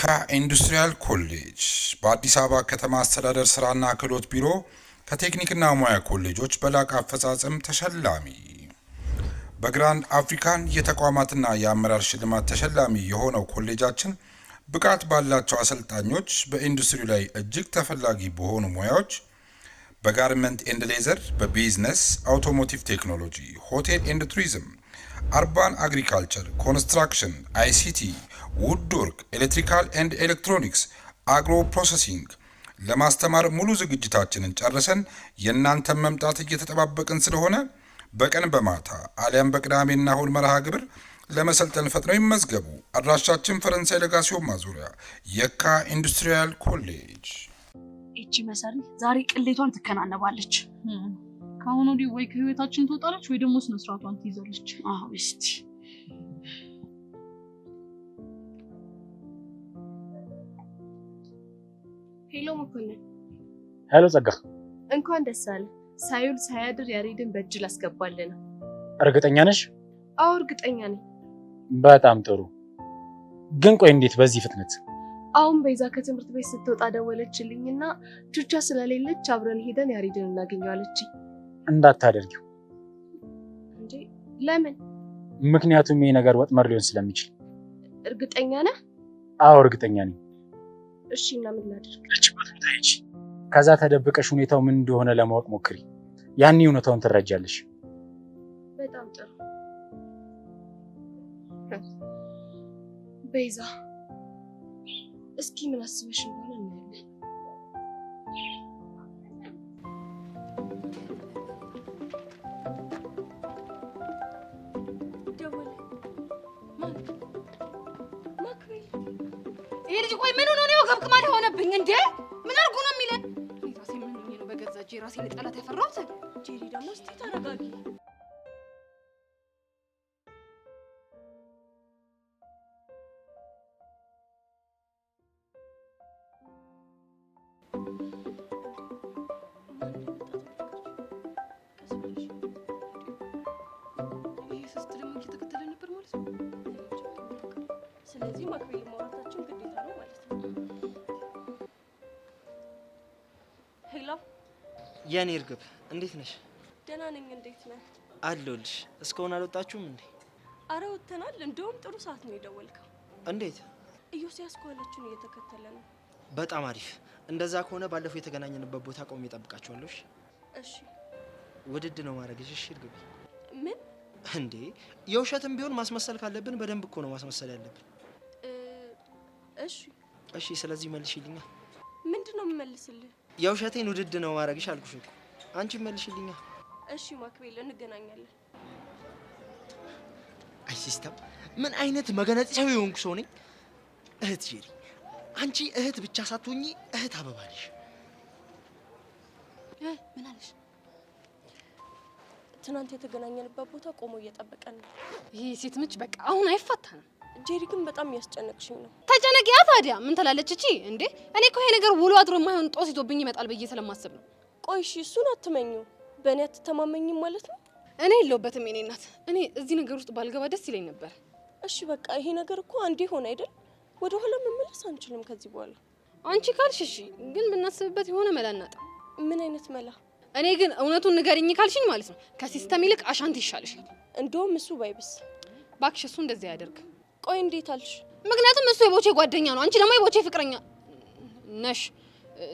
የካ ኢንዱስትሪያል ኮሌጅ በአዲስ አበባ ከተማ አስተዳደር ስራና ክህሎት ቢሮ ከቴክኒክና ሙያ ኮሌጆች በላቀ አፈጻጸም ተሸላሚ። በግራንድ አፍሪካን የተቋማትና የአመራር ሽልማት ተሸላሚ የሆነው ኮሌጃችን ብቃት ባላቸው አሰልጣኞች በኢንዱስትሪ ላይ እጅግ ተፈላጊ በሆኑ ሙያዎች በጋርመንት ኤንድ ሌዘር፣ በቢዝነስ፣ አውቶሞቲቭ ቴክኖሎጂ፣ ሆቴል ኤንድ ቱሪዝም፣ አርባን አግሪካልቸር፣ ኮንስትራክሽን፣ አይሲቲ፣ ውድወርክ፣ ኤሌክትሪካል ኤንድ ኤሌክትሮኒክስ፣ አግሮ ፕሮሰሲንግ ለማስተማር ሙሉ ዝግጅታችንን ጨርሰን የእናንተን መምጣት እየተጠባበቅን ስለሆነ በቀን በማታ አሊያም በቅዳሜና እሁድ መርሃ ግብር ለመሰልጠን ፈጥነው ይመዝገቡ። አድራሻችን ፈረንሳይ ለጋሲዮን ማዞሪያ የካ ኢንዱስትሪያል ኮሌጅ። እቺ መሰሪ ዛሬ ቅሌቷን ትከናነባለች። ካሁን ወዲህ ወይ ከህይወታችን ትወጣለች ወይ ደግሞ ስነ ስርዓቷን ትይዛለች። አዎ እስቲ ሄሎ መኮንን። ሄሎ ጸጋ። እንኳን ደስ አለ። ሳይውል ሳያድር ያሬድን በእጅ ላስገባልን ነው። እርግጠኛ ነሽ? አዎ እርግጠኛ ነኝ። በጣም ጥሩ። ግን ቆይ እንዴት በዚህ ፍጥነት? አሁን በይዛ ከትምህርት ቤት ስትወጣ ደወለችልኝና ቹቻ ስለሌለች አብረን ሄደን ያሬድን እናገኘዋለች። እንዳታደርጊው። እንዴ ለምን? ምክንያቱም ይሄ ነገር ወጥመድ ሊሆን ስለሚችል። እርግጠኛ ነህ? አዎ እርግጠኛ ነኝ። እሺ እና ምን ላድርግ? ከዛ ተደብቀሽ ሁኔታው ምን እንደሆነ ለማወቅ ሞክሪ። ያኔ እውነታውን ትረጃለሽ። በጣም ጥሩ። በይዛ እስኪ ምን አስበሽ እንደሆነ እናያለን። ደወለ ማን? ማክቤል። ይሄ ልጅ ቆይ ምን ሆኖ ነው ገብቅማን የሆነብኝ እንዴ? ምን አርጉ ነው የሚለን? ራሴ ምን ሆኜ ነው በገዛ እጄ ራሴን ጠላት ያፈራሁት? ጄሪ ደግሞ እስቲ ተረጋጊ። ስለዚህ ማክቤል ማውራታችን ግዴታ ነው ማለት ነው። ሄሎ የኔ እርግብ እንዴት ነሽ? ደህና ነኝ። እንዴት ነህ? አለሁልሽ። እስካሁን አልወጣችሁም እንዴ? አረ ወጥተናል። እንደውም ጥሩ ሰዓት ነው የደወልከው። እንዴት? ኢዮስያስ ኳላችሁን እየተከተለ ነው። በጣም አሪፍ። እንደዛ ከሆነ ባለፈው የተገናኘንበት ቦታ ቆሜ እጠብቃችኋለሁ። እሺ። ውድድ ነው ማድረግሽ። እሺ እርግብ። ምን እንዴ? የውሸትም ቢሆን ማስመሰል ካለብን በደንብ እኮ ነው ማስመሰል ያለብን። እሺ እሺ። ስለዚህ መልሽልኛ። ምንድነው የምመልስልህ? የውሸቴን ውድድ ነው ማድረግሽ አልኩሽ እኮ። አንቺ መልሽልኛ። እሺ ማክቤል እንገናኛለን። አይ ሲስተም፣ ምን አይነት መገነጢሳዊ የሆንኩ ሰው ነኝ? እህት ጄሪ፣ አንቺ እህት ብቻ ሳትሆኚ እህት አበባ ነሽ። ምን አለሽ? ትናንት የተገናኘንበት ቦታ ቆሞ እየጠበቀን ነው። ይሄ ሴት ምች በቃ አሁን አይፋታንም። ጄሪ ግን በጣም እያስጨነቅሽኝ ነው። ተጨነቂያ ታዲያ ምን ትላለች እቺ እንዴ? እኔ እኮ ይሄ ነገር ውሎ አድሮ የማይሆን ጦስ ይዞብኝ ይመጣል ብዬ ስለማስብ ነው። ቆይ እሺ እሱን አትመኙ። በእኔ አትተማመኝም ማለት ነው? እኔ የለሁበትም የኔ እናት። እኔ እዚህ ነገር ውስጥ ባልገባ ደስ ይለኝ ነበር። እሺ በቃ ይሄ ነገር እኮ አንዴ ሆነ አይደል? ወደ ኋላ መመለስ አንችልም ከዚህ በኋላ። አንቺ ካልሽ እሺ፣ ግን ብናስብበት የሆነ መላ እናጣ። ምን አይነት መላ? እኔ ግን እውነቱን ንገሪኝ ካልሽኝ ማለት ነው ከሲስተም ይልቅ አሻንት ይሻልሻል። እንደውም እሱ ባይብስ። ባክሽ እሱ እንደዚህ ያደርግ። ቆይ እንዴት አልሽ? ምክንያቱም እሱ የቦቼ ጓደኛ ነው፣ አንቺ ደግሞ የቦቼ ፍቅረኛ ነሽ።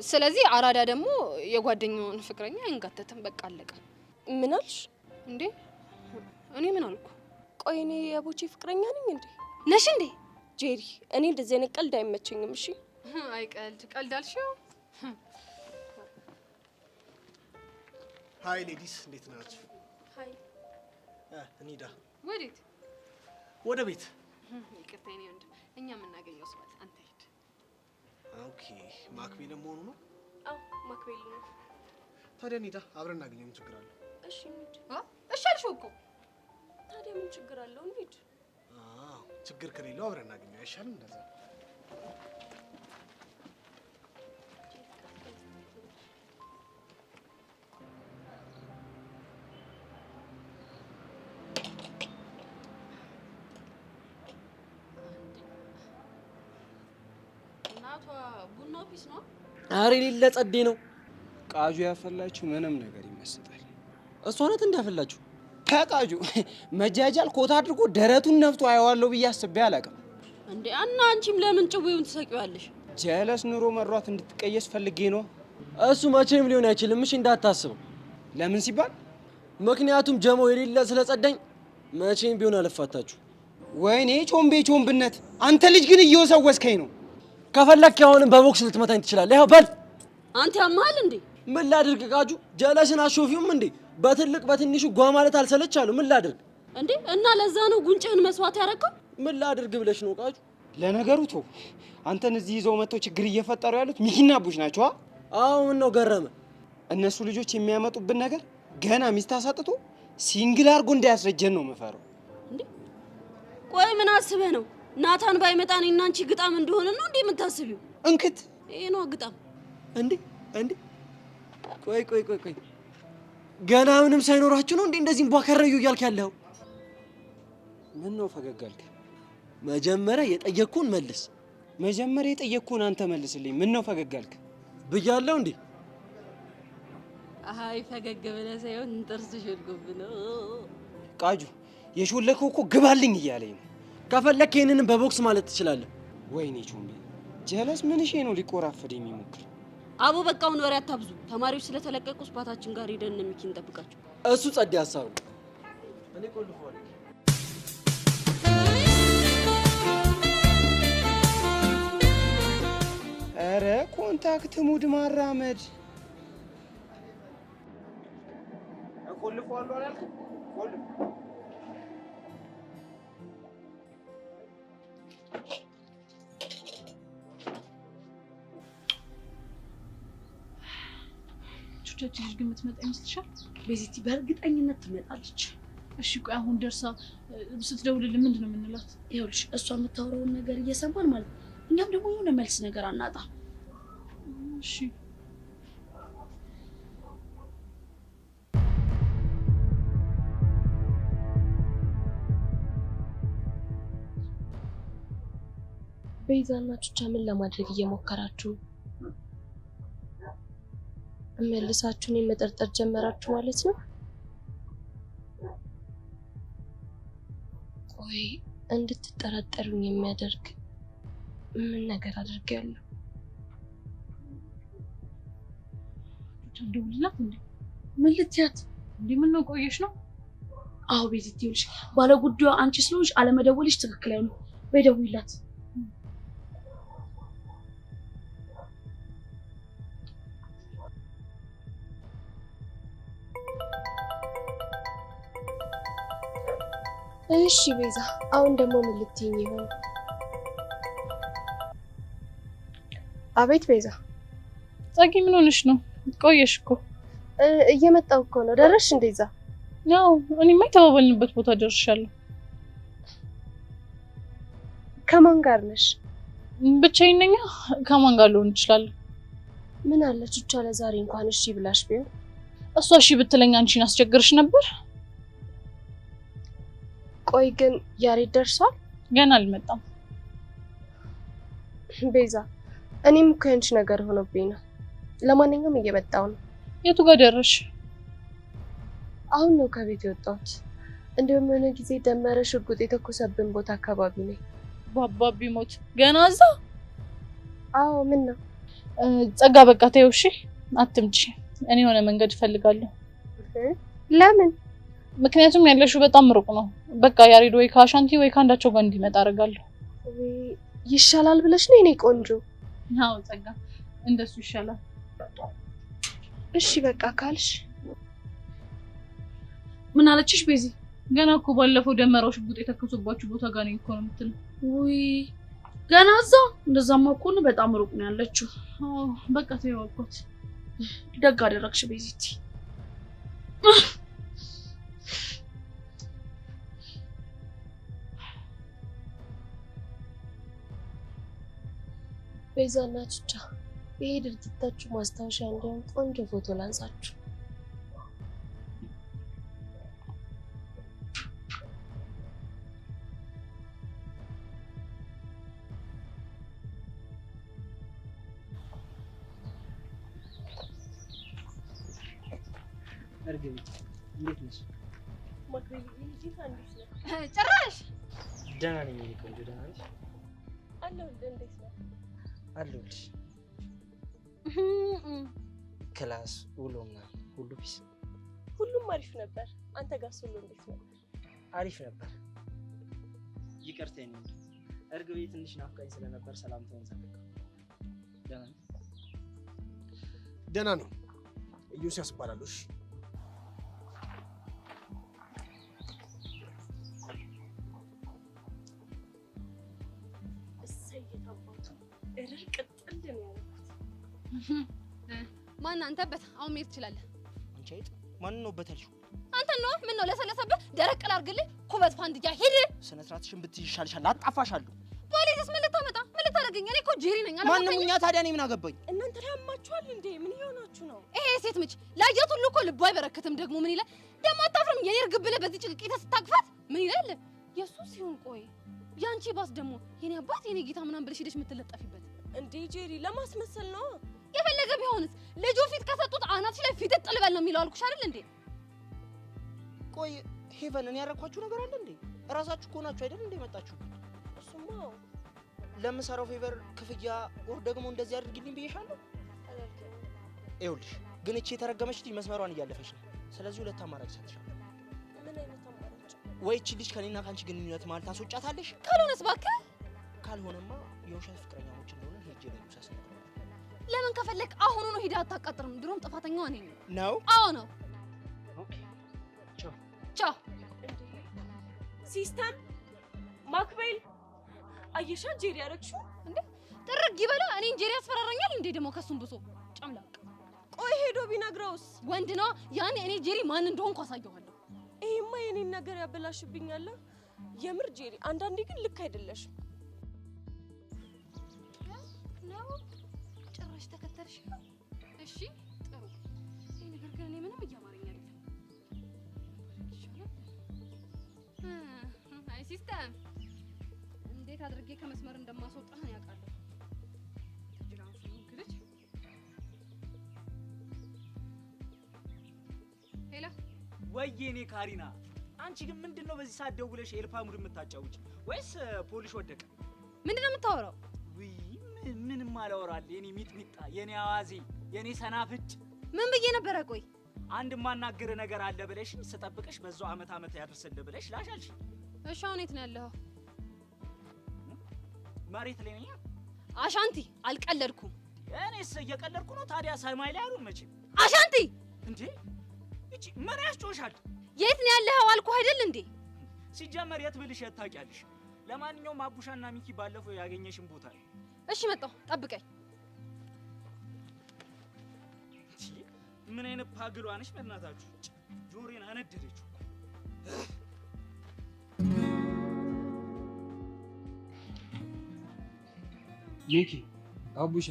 ስለዚህ አራዳ ደግሞ የጓደኛውን ፍቅረኛ አይንጋተትም። በቃ አለቀ። ምን አልሽ እንዴ? እኔ ምን አልኩ? ቆይ እኔ የቦቼ ፍቅረኛ ነኝ እንዴ? ነሽ እንዴ? ጄሪ እኔ እንደዚህ አይነት ቀልድ አይመቸኝም። እሺ አይ ቀልድ አልሽው። ሃይ ሌዲስ፣ እንዴት ናችሁ? ሃይ። እንሂዳ። ወዴት? ወደ ቤት። ይቅርታ የኔ ወንድም፣ እኛ የምናገኘው ሰው አለ። አንተ ሂድ። ኦኬ። ማክቤልም መሆኑ ነው? አዎ ማክቤል ነው። ታዲያ እንሂዳ፣ አብረን እናገኘው። ምን ችግር አለው? እሺ እንሂድ። እሺ አልሽው እኮ። ታዲያ ምን ችግር አለው? እንሂድ። ችግር ከሌለው አብረን እናገኘው አይሻልም? እንደዛ ጽዳቷ ቡናው ፒስ ነው። አሬ ሌለ ጸዴ ነው። ቃጁ ያፈላችሁ ምንም ነገር ይመስጣል። እሷ ናት እንዳፈላችሁ። ከቃጁ መጃጃል ኮት አድርጎ ደረቱን ነፍቶ አየዋለሁ ብዬ አስቤ አላውቅም። እንዴ እና አንቺም ለምን ጭዌውን ትሰቂዋለሽ? ጀለስ ኑሮ መሯት እንድትቀየስ ፈልጌ ነው። እሱ መቼም ሊሆን አይችልም። እሺ እንዳታስበው። ለምን ሲባል? ምክንያቱም ጀሞ የሌለ ስለጸዳኝ መቼም ቢሆን አልፋታችሁ። ወይኔ ቾምቤ ቾምብነት! አንተ ልጅ ግን እየወሰወስከኝ ነው። ከፈለክ አሁንም በቦክስ ልትመታኝ ትችላለህ። ይኸው በል። አንተ ያማል እንዴ? ምን ላድርግ ቃጁ? ጀለስን አሾፊውም እንዴ? በትልቅ በትንሹ ጓ ማለት አልሰለች አሉ። ምን ላድርግ እንዴ? እና ለዛ ነው ጉንጭህን መስዋዕት ያደረገው? ምን ላድርግ ብለሽ ነው ቃጁ? ለነገሩ ቶ አንተን እዚህ ይዘው መጥተው ችግር እየፈጠሩ ያሉት ሚኪና አቡሽ ናቸው። አዎ ምን ነው ገረመ? እነሱ ልጆች የሚያመጡብን ነገር ገና ሚስት አሳጥቶ ሲንግል አድርጎ እንዳያስረጀን ነው የምፈራው። እንዴ ቆይ ምን አስበህ ነው? ናታን ባይመጣ እኔና አንቺ ግጣም እንደሆነ ነው እንዴ የምታስቢው? እንክት ይሄ ነው ግጣም። እንዴ እንዴ ቆይ ገና ምንም ሳይኖራችሁ ነው እንዴ እንደዚህ እንቧከረዩ እያልክ ያለው? ምን ነው ፈገግ አልክ? መጀመሪያ የጠየቅኩህን መልስ። መጀመሪያ የጠየቅኩህን አንተ መልስልኝ። ምን ነው ፈገግ አልክ ብያለሁ እንዴ? አይ ፈገግ ብለህ ሳይሆን ጥርስ ሸልጎብ ነው። ቃጁ የሾለከው እኮ ግባልኝ እያለኝ ነው። ከፈለክ ይሄንን በቦክስ ማለት ትችላለህ። ወይኔ ቾምቤ ጀለስ ምን እሺ ነው ሊቆራፈድ የሚሞክር? አቦ በቃውን ወሬ አታብዙ። ተማሪዎች ስለተለቀቁ ስፓታችን ጋር ሄደን ነው ሚኪን እንጠብቃቸው። እሱ ጸዴ ሀሳብ ነው። እኔ ቆልፈዋለሁ። ኧረ ኮንታክት ሙድ ማራመድ ቆልፈዋለሁ አላልኩም? ቆልፍ ቹቻችን ልጅ ግን የምትመጣ ይመስልሻል? ቤዚቲ በእርግጠኝነት ትመጣለች። እሺ ቆይ አሁን ደርሳ ስትደውልልን ምንድን ነው የምንላት? ይኸውልሽ እሷ የምታወራውን ነገር እየሰማን ማለት ነው። እኛም ደግሞ የሆነ መልስ ነገር አናጣ። እሺ ቤዛና ቹቻ ምን ለማድረግ እየሞከራችሁ? መልሳችሁን መጠርጠር ጀመራችሁ ማለት ነው? ቆይ እንድትጠራጠሩኝ የሚያደርግ ምን ነገር አድርጌያለሁ? ደውልላት እንዴ? ምን ልትያት እንዴ? ምን ነው ቆየሽ ነው? አዎ ቤዚቲ ይኸውልሽ ባለ ጉዳዩ አንቺ ስለሆንሽ አለመደወልሽ ትክክል አይሆንም። በደውይላት። እሺ ቤዛ አሁን ደግሞ ምን ልትይኝ ይሆን? አቤት ቤዛ። ጸጊ ምን ሆነሽ ነው? ቆየሽ እኮ። እየመጣሁ እኮ ነው። ደረስሽ እንደዛ? ያው እኔማ የተባባልንበት ቦታ ደርሻለሁ። ከማን ጋር ነሽ? ብቻዬን ነኝ። ከማን ጋር ልሆን እችላለሁ? ምን አለ ቹቻ ለዛሬ እንኳን እሺ ብላሽ ቢሆን። እሷ እሺ ብትለኝ አንቺን አስቸግርሽ ነበር? ቆይ ግን ያሬድ ደርሷል? ገና አልመጣም። ቤዛ እኔም እኮ ያንቺ ነገር ሆኖብኝ ነው። ለማንኛውም እየመጣሁ ነው። የቱ ጋር ደረሽ? አሁን ነው ከቤት የወጣሁት። እንደውም የሆነ ጊዜ ደመረ ሽጉጥ የተኮሰብን ቦታ አካባቢ ነኝ። ባባቢ ሞት ገና እዛ? አዎ ምን ነው? ጸጋ በቃ ተይው እሺ፣ አትምጪ። እኔ የሆነ መንገድ እፈልጋለሁ። ለምን? ምክንያቱም ያለሽው በጣም ሩቅ ነው። በቃ ያሬድ ወይ ከአሻንቲ ወይ ከአንዳቸው ጋር እንዲመጣ አደርጋለሁ። ይሻላል ብለሽ ነው የኔ ቆንጆ? አዎ ጸጋ፣ እንደሱ ይሻላል። እሺ በቃ ካልሽ። ምን አለችሽ ቤዚ? ገና እኮ ባለፈው ደመራው ሽጉጥ የተከሰባችሁ ቦታ ጋር ነው እኮ ነው የምትለው። ውይ ገና እዛ? እንደዛማ እኮ ነው በጣም ሩቅ ነው ያለችው። አዎ በቃ ተይው አልኳት። ደግ አደረግሽ ቤዚቲ። ቤዛና ቹቻ ይሄ ድርጊታችሁ ማስታወሻ እንዲሆን ቆንጆ ፎቶ ላንሳችሁ። እርግብ እንዴት ነሽ? ማክቤል እንዴት አንዴት ነው? ጭራሽ ደህና ነኝ እኔ ቆንጆ። ደህና ነሽ? አለሁልህ። እንዴት ነው? አለሁልሽ። ክላስ ውሎና ሁሉ ፒስ? ሁሉም አሪፍ ነበር። አንተ ጋር ሁሉ እንዴት ነበር? አሪፍ ነበር። ይቅርታ ነኝ እርግቤ ትንሽ ናፍቃኝ ስለነበር ሰላምታውን ዘለቀ። ደህና ነኝ? ደህና ነው። ኢዮስያስ እባላለሁ። እሺ እሰይ የታባቱ እርር ቅጥል ነው ያልኩት። ማን አንተበት? አሁን መሄድ ትችላለህ። አንቺ አይጥ ማን ነው በተልሽው? አንተ ነው ምን ነው ለሰለሰብህ? ደረቅ ላድርግልህ? ኩበት ፋንድያ ሂድ። ስነ ስርዓትሽን ብትይዥ ይሻልሻል። አጣፋሻለሁ። ባሌስ ምን ልታመጣ? ምን ልታደርገኝ? እኔ እኮ ጄሪ ነኝ። ማንም እኛ ታዲያ እኔ ምን አገባኝ? እናንተ ያማችኋል እንዴ? ምን ይሆናችሁ ነው? ይሄ ሴት ምች ላያት ሁሉ እኮ ልቡ አይበረከትም። ደግሞ ምን ይላል? ደግሞ አታፍርም? የኔ እርግብ ብለህ በዚህ ጭልቂት ስታቅፋት ምን ይላል? የሱ ሲሆን ቆይ ያንቺ ባስ ደግሞ የኔ አባት የኔ ጌታ ምናምን ብለሽ ሄደሽ የምትለጠፊበት እንዴ? ጄሪ ለማስመሰል ነው። የፈለገ ቢሆንስ ልጁ ፊት ከሰጡት አናትሽ ላይ ፊት ጥልበል ነው የሚለው አልኩሽ አይደል እንዴ? ቆይ ሄቨን እኔ ያደረኳችሁ ነገር አለ እንዴ? እራሳችሁ እኮ ናችሁ አይደል እንዴ መጣችሁ? እሱማ ለምሰራው ፌቨር ክፍያ ወር ደግሞ እንደዚህ አድርግልኝ ብዬሻለሁ። ይኸውልሽ ግን እቺ የተረገመች ልጅ መስመሯን እያለፈች ነው። ስለዚህ ሁለት አማራጭ ሰጥሻለሁ። ምን አይነት አማራጭ? ወይ እቺ ልጅ ከኔና ካንቺ ግንኙነት ማለት ታስወጫታለሽ። ካልሆነስ እባክህ። ካልሆነማ የውሸት ፍቅረኛሞች እንደሆነ ሄጄ ለሙሳ ሰነግረዋለሁ። ለምን ከፈለክ አሁኑ ነው ሄደህ አታቃጥርም? ድሮም ጥፋተኛዋ እኔ ነኝ። ነው? አዎ ነው። ኦኬ ቻው ቻው። ሲስተም ማክቤል አየሻ ጄሪ ያረግሽው እንዴ? ጥርግ ይበላ። እኔን ጄሪ ያስፈራራኛል እንዴ? ደግሞ ከሱም ብሶ ጨምላቅ። ቆይ ሄዶ ቢነግረውስ? ወንድ ነው ያኔ። እኔ ጄሪ ማን እንደሆንኩ አሳየዋለሁ። ይሄማ የኔን ነገር ያበላሽብኛል። የምር ጄሪ አንዳንዴ ግን ልክ አይደለሽም። ነው ጭራሽ ተከተልሽ። እሺ ጥሩ። ይሄ ነገር ግን እኔ ምንም እያማረኝ አይደለም። አይ ሲስተም እንዴት አድርጌ ከመስመር እንደማስወጣህ ነው ያውቃለሁ። ትጅራንሱ ግልጭ። ሄሎ ወይዬ እኔ ካሪና፣ አንቺ ግን ምንድነው በዚህ ሰዓት ደውለሽ ኤልፓ ሙድ የምታጫውጭ? ወይስ ፖሊሽ ወደቀ? ምንድነው የምታወራው? ውይ ምንም አላወራል። የኔ ሚጥሚጣ፣ የኔ አዋዜ፣ የኔ ሰናፍጭ። ምን ብዬ ነበረ? ቆይ አንድ ማናገር ነገር አለ ብለሽኝ ስጠብቅሽ በዛው አመት ያደርስልህ ብለሽ ላሻልሽ። እሺ አሁን የት ነው ያለኸው? መሬት ላይ ነኝ። አሻንቲ አልቀለድኩም። እኔስ እየቀለድኩ ነው። ታዲያ ሰማይ ላይ አሉን መቼም። አሻንቲ እንዴ እቺ ምን ያስጮሻል? የት ነው ያለኸው አልኩህ አይደል እንዴ? ሲጀመር የት ብልሽ የት ታውቂያለሽ? ለማንኛውም አቡሻና ሚኪ ባለፈው ያገኘሽን ቦታ ነው። እሺ መጣሁ፣ ጠብቀኝ። ምን አይነት ፓግሏ ነሽ በእናታችሁ? ጆሮዬን አነደደችው። ሚኪ አቡሻ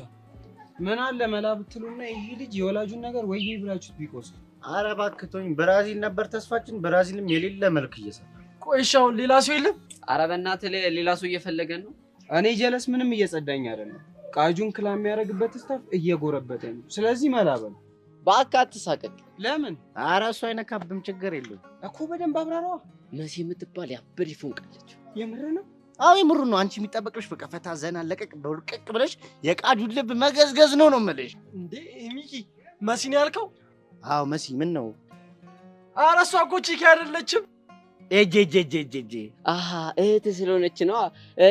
ምን አለ መላ ብትሉና ይሄ ልጅ የወላጁን ነገር ወይ ብላችሁት ቢቆስ። አረ እባክህ ተወኝ። ብራዚል ነበር ተስፋችን። ብራዚልም የሌለ መልክ እየሰራ። ቆይ እሺ አሁን ሌላ ሰው የለም? አረ በእናትህ ሌላ ሰው እየፈለገን ነው። እኔ ጀለስ ምንም እየጸዳኝ አይደለም። ቃጁን ክላ የሚያደርግበት ስታፍ እየጎረበተ ነው። ስለዚህ መላ በል እባክህ አትሳቀቅ። ለምን? አረ እሱ አይነካብም፣ ችግር የለውም እኮ በደንብ አብራራዋ። መሲ የምትባል ያበድ ይፎንቃለች። የምር ነው? አዎ የምር ነው። አንቺ የሚጠበቅሽ በቃ ፈታ ዘና ለቀቅ በውርቀቅ ብለሽ የቃጁን ልብ መገዝገዝ ነው የምልሽ። እንዴ ሚኪ መሲን ያልከው? አዎ መሲ ምን ነው? ኧረ እሷ እኮ ቺኪ አይደለችም። ኤጄ አሃ እህት ስለሆነች ነው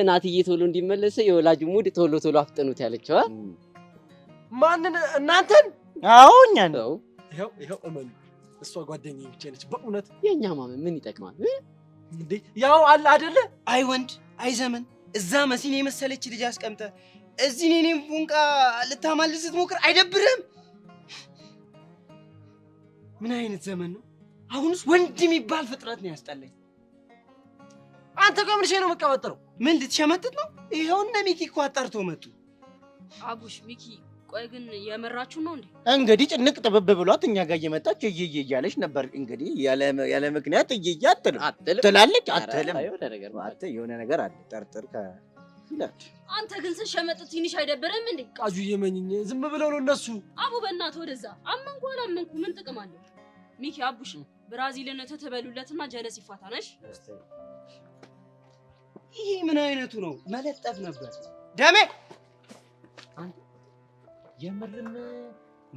ናትዬ ቶሎ እንዲመለስ የወላጁ ሙድ ቶሎ አፍጠኑት ያለችው። ማንን? እናንተን? አዎ እኛን ነው። ይኸው እመኑ፣ እሷ ጓደኛዬ ብቻ ነች። በእውነት የኛ ማመን ምን ይጠቅማል እንዴ? ያው አለ አይደለ? አይ ወንድ አይ ዘመን። እዛ መሲን የመሰለች ልጅ አስቀምጠ እዚህ እኔም ፉንቃ ልታማልስ ስትሞክር አይደብርም? ምን አይነት ዘመን ነው? አሁንስ ወንድ የሚባል ፍጥረት ነው ያስጠላኝ። አንተ ጋር ምን ነው መቀበጥረው? ምን ልትሸመጥጥ ነው? ይሄው እነ ሚኪ እኮ አጣርቶ መጡ። አቡሽ ሚኪ፣ ቆይ ግን የመራችሁ ነው እንዴ? እንግዲህ ጭንቅ ጥብብ ብሏት እኛ ጋር እየመጣች እየየ እያለች ነበር። እንግዲህ ያለ ምክንያት እየየ ትላለች። አትልም። የሆነ ነገር አለ ጠርጥር ይላል። አንተ ግን ስትሸመጥ ትንሽ አይደብርም እንዴ? ቃጁ እየመኝኝ ዝም ብለው ነው እነሱ። አቡ በእናትህ ወደዛ። አመንኩ አላመንኩ ምን ጥቅም አለው? ሚኪ አቡሽ ብራዚልን ተተበሉለትና ጀለስ ይፋታነሽ። ይሄ ምን አይነቱ ነው? መለጠፍ ነበር ደሜ። አንተ የምርም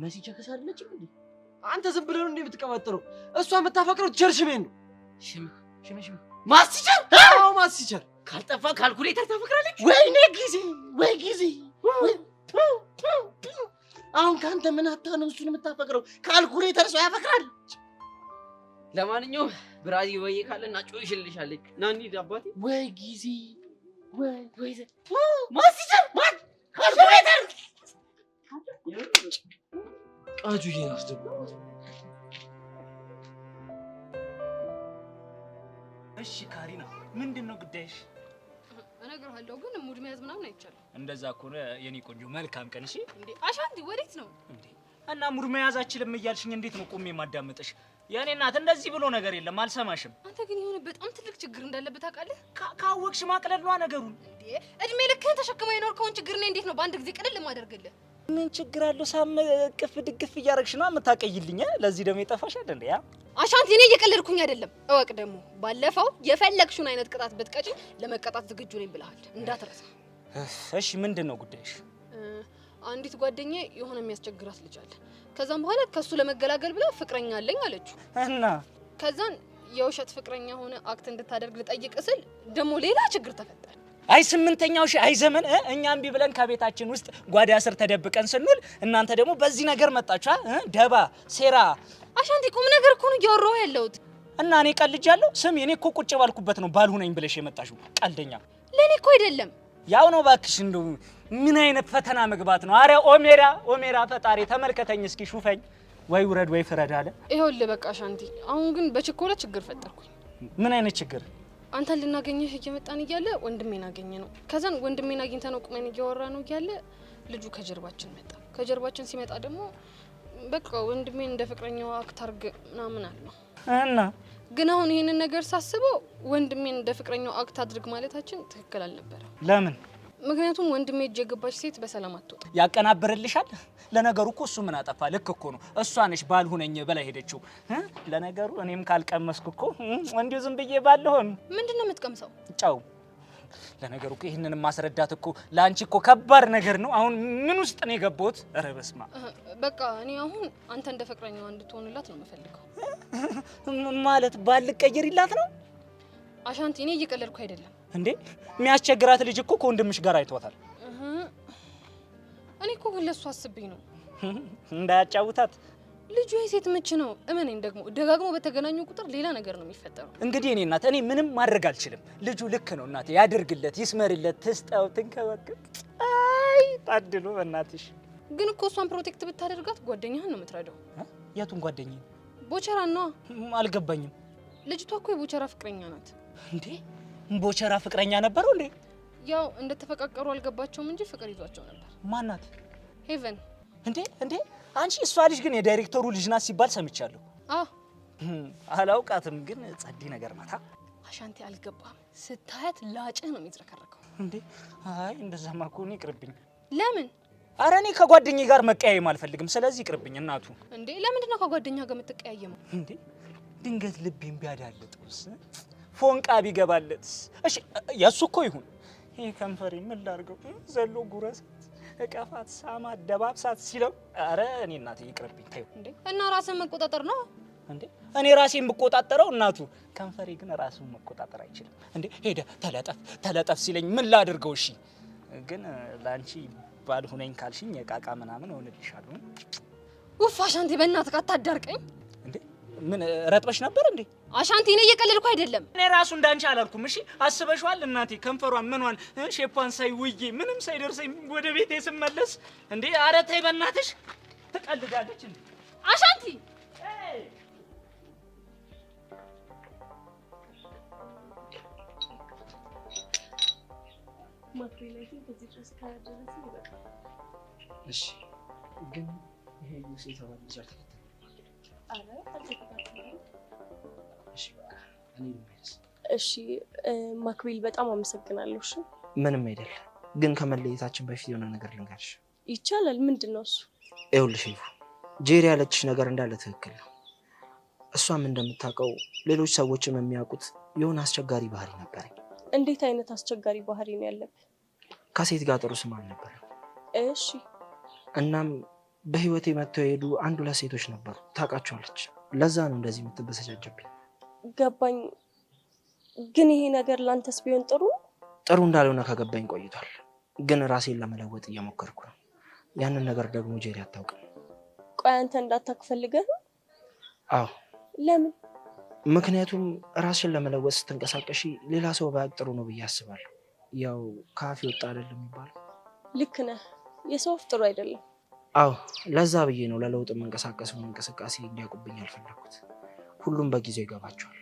መሲ ቸከሳለች እንዴ? አንተ ዝም ብለህ ነው እንዴ የምትቀባጥረው? እሷ የምታፈቅረው ጀርሽሜን ነው። ሽሜ ማስቲቸር? አዎ ማስቲቸር። ካልጠፋ ካልኩሌተር ታፈቅራለች። ወይኔ ጊዜ ወይ ጊዜ። አሁን ካንተ ምን አታ ነው እሱን የምታፈቅረው? ካልኩሌተር ሰው ያፈቅራል? ለማንኛውም ብራዚል ወይ ካለና ጮይሽልሻለች። ና እንሂድ አባቴ። ወይ ጊዜ ወይ ማስቲቸር ማን ካልኩሌተር ቃጁ ይያስደብ። እሺ ካሪና ምንድነው ጉዳይሽ? እነግርሃለሁ ግን ሙድ መያዝ ምናምን አይቻልም። እንደዛ ከሆነ የኔ ቆንጆ መልካም ቀን። እሺ እንዴ አሻንቲ ወዴት ነው እንዴ? እና ሙድ መያዝ አችልም እያልሽኝ እንዴት ነው ቆሜ ማዳመጥሽ? የኔ እናት እንደዚህ ብሎ ነገር የለም አልሰማሽም። አንተ ግን የሆነ በጣም ትልቅ ችግር እንዳለበት ታውቃለህ? ካወቅሽ ማቅለል ነው ነገሩን። እንዴ እድሜ ልክህን ተሸክመው የኖርከውን ችግር ነው እንዴት ነው በአንድ ጊዜ ቅልል ማደርግልህ? ምን ችግር አለው? ሳም ቅፍ ድግፍ እያረግሽ ነው የምታቀይልኝ። ለዚህ ደግሞ የጠፋሽ አይደል? ያ አሻንቲ እኔ እየቀለድኩኝ አይደለም። እወቅ ደግሞ ባለፈው የፈለግሽውን አይነት ቅጣት ብትቀጪ ለመቀጣት ዝግጁ ነኝ ብለሃል እንዳትረሳ። እሺ ምንድነው ጉዳይሽ? አንዲት ጓደኛዬ የሆነ የሚያስቸግራት ልጅ አለ። ከዛም በኋላ ከሱ ለመገላገል ብላ ፍቅረኛ አለኝ አለችው እና ከዛን የውሸት ፍቅረኛ ሆነ አክት እንድታደርግ ልጠይቅ ስል ደግሞ ሌላ ችግር ተፈጠረ። አይ ስምንተኛው ሺህ አይ ዘመን እኛም እምቢ ብለን ከቤታችን ውስጥ ጓዳ ስር ተደብቀን ስንውል እናንተ ደግሞ በዚህ ነገር መጣችሁ። ደባ ሴራ። አሻንቲ ቁም ነገር እኮ ነው እያወራሁ ያለሁት። እና እኔ ቀልጃለሁ? ስም እኔ እኮ ቁጭ ባልኩበት ነው ባልሆነኝ ብለሽ የመጣሽው ቀልደኛ። ለኔ እኮ አይደለም ያው ነው ባክሽ። እንደው ምን አይነት ፈተና መግባት ነው? አረ ኦሜራ ፈጣሪ ተመልከተኝ እስኪ ሹፈኝ። ወይ ውረድ ወይ ፍረድ አለ። ይኸውልህ በቃ አሻንቲ አሁን ግን በችኮላ ችግር ፈጠርኩኝ። ምን አይነት ችግር? አንተን ልናገኝህ እየመጣን እያለ ወንድሜን አገኘ ነው። ከዛን ወንድሜን አግኝተን ነው ቁመን እያወራ ነው እያለ ልጁ ከጀርባችን መጣ። ከጀርባችን ሲመጣ ደግሞ በቃ ወንድሜን እንደ ፍቅረኛው አክት አድርግ ምናምን አለው። እና ግን አሁን ይሄንን ነገር ሳስበው ወንድሜን እንደ ፍቅረኛው አክት አድርግ ማለታችን ትክክል አልነበረም። ለምን? ምክንያቱም ወንድሜ እጅ የገባች ሴት በሰላም አትወጣ። ያቀናብርልሻል። ለነገሩ እኮ እሱ ምን አጠፋ? ልክ እኮ ነው። እሷ ነሽ ባልሆነኝ በላይ ሄደችው። ለነገሩ እኔም ካልቀመስኩ እኮ እንዲሁ ዝም ብዬ ባልሆን። ምንድነው የምትቀምሰው? ጫው። ለነገሩ እኮ ይሄንን ማስረዳት እኮ ላንቺ እኮ ከባድ ነገር ነው። አሁን ምን ውስጥ ነው የገባሁት? ኧረ በስመ አብ። በቃ እኔ አሁን አንተ እንደ ፍቅረኛዋ እንድትሆንላት ነው የምፈልገው። ማለት ባልቀየርላት ነው? አሻንቲ እኔ እየቀለድኩ አይደለም። እንዴ የሚያስቸግራት ልጅ እኮ ከወንድምሽ ጋር አይቷታል። እኔ እኮ ግን ለሱ አስብኝ ነው እንዳያጫውታት። ልጁ የሴት ምች ነው። እመኔን ደግሞ ደጋግሞ በተገናኙ ቁጥር ሌላ ነገር ነው የሚፈጠረው። እንግዲህ እኔ እናት እኔ ምንም ማድረግ አልችልም። ልጁ ልክ ነው እናቴ። ያድርግለት፣ ይስመርለት፣ ትስጠው፣ ትንከባከብ። አይ ታድሎ በእናትሽ። ግን እኮ እሷን ፕሮቴክት ብታደርጋት ጓደኛህን ነው የምትረዳው። የቱን ጓደኛ? ቦቸራ ነው። አልገባኝም። ልጅቷ እኮ የቦቸራ ፍቅረኛ ናት። እንዴ ቦቸራ ፍቅረኛ ነበረው እንዴ? ያው እንደተፈቃቀሩ አልገባቸውም እንጂ ፍቅር ይዟቸው ነበር። ማናት? ሄቨን። እንዴ አንቺ እሷ ልጅ ግን የዳይሬክተሩ ልጅ ናት ሲባል ሰምቻለሁ። አላውቃትም ግን ጸዲ ነገር ናት። አሻንቲ አልገባም። ስታያት ላጭህ ነው የሚዝረከረከው። እንዴ አይ እንደዛማ ከሆነ ይቅርብኝ። ለምን? ኧረ እኔ ከጓደኛዬ ጋር መቀያየም አልፈልግም። ስለዚህ ይቅርብኝ እናቱ። እንዴ ለምንድን ነው ከጓደኛ ጋር የምትቀያየመው? እንዴ ድንገት ልቤን ቢያዳልጥስ? ፎንቃ ቢገባለትስ? እሺ የሱ እኮ ይሁን። ይሄ ከንፈሬ ምን ላድርገው? ዘሎ ጉረሳት፣ እቀፋት፣ ሳማት፣ ደባብሳት ሲለው ኧረ እኔ እናቴ ይቅርብኝ። ተይው። እንዴ እና ራስን መቆጣጠር ነው እንዴ? እኔ ራሴን ብቆጣጠረው እናቱ፣ ከንፈሬ ግን ራሱን መቆጣጠር አይችልም። እንዴ ሄደ ተለጠፍ ሲለኝ ምን ላድርገው? እሺ ግን ላንቺ ባልሆነኝ ካልሽኝ የቃቃ ምናምን ሆነልሻለሁ። ውፍ አሻንቲ በእናትህ አታዳርቀኝ። እንዴ ምን ረጥበሽ ነበር እንዴ? አሻንቲ እኔ እየቀለድኩ አይደለም። እኔ ራሱ እንዳንቺ አላልኩም። እሺ አስበሽዋል እናቴ? ከንፈሯን ምኗን ሼፓን ሳይ ውዬ ምንም ሳይደርሰኝ ወደ ቤቴ ስመለስ እንዴ ኧረ ተይ በእናትሽ። ትቀልዳለች እንዴ አሻንቲ? ማክሪላይቲን ከዚህ ድረስ ካደረሰ ይበቃል። እሺ ግን ይሄ ዩስ የተባለ ልጅ አልተከተለም። አረ አልተከታተለም። እሺ በቃ እኔ ልመለስ። እሺ ማክሪል በጣም አመሰግናለሁ። እሺ ምንም አይደል። ግን ከመለየታችን በፊት የሆነ ነገር ልንገርሽ። ይቻላል? ምንድነው እሱ? ይኸውልሽ ጄሪ ያለችሽ ነገር እንዳለ ትክክል ነው። እሷም እንደምታውቀው ሌሎች ሰዎችም የሚያውቁት የሆነ አስቸጋሪ ባህሪ ነበረኝ። እንዴት አይነት አስቸጋሪ ባህሪ ነው ያለብህ? ከሴት ጋር ጥሩ ስም አልነበረም። እሺ። እናም በህይወቴ መጥተው የሄዱ 1-2 ሴቶች ነበሩ፣ ታውቃቸዋለች። ለዛ ነው እንደዚህ የምትበሰጫጭብኝ። ገባኝ። ግን ይሄ ነገር ላንተስ ቢሆን ጥሩ እንዳልሆነ ከገባኝ ቆይቷል። ግን ራሴን ለመለወጥ እየሞከርኩ ነው። ያንን ነገር ደግሞ ጄሪ አታውቅም። ቆይ አንተ እንዳታክፈልገህ? አዎ። ለምን? ምክንያቱም ራስሽን ለመለወጥ ስትንቀሳቀሺ ሌላ ሰው ባያውቅ ጥሩ ነው ብዬ አስባለሁ። ያው ካፌ ወጣ አይደለም የሚባለው። ልክ ነህ። የሰው አፍ ጥሩ አይደለም። አዎ፣ ለዛ ብዬ ነው ለለውጥ የምንቀሳቀሰውን እንቅስቃሴ እንዲያውቁብኝ ያልፈለኩት። ሁሉም በጊዜው ይገባቸዋል።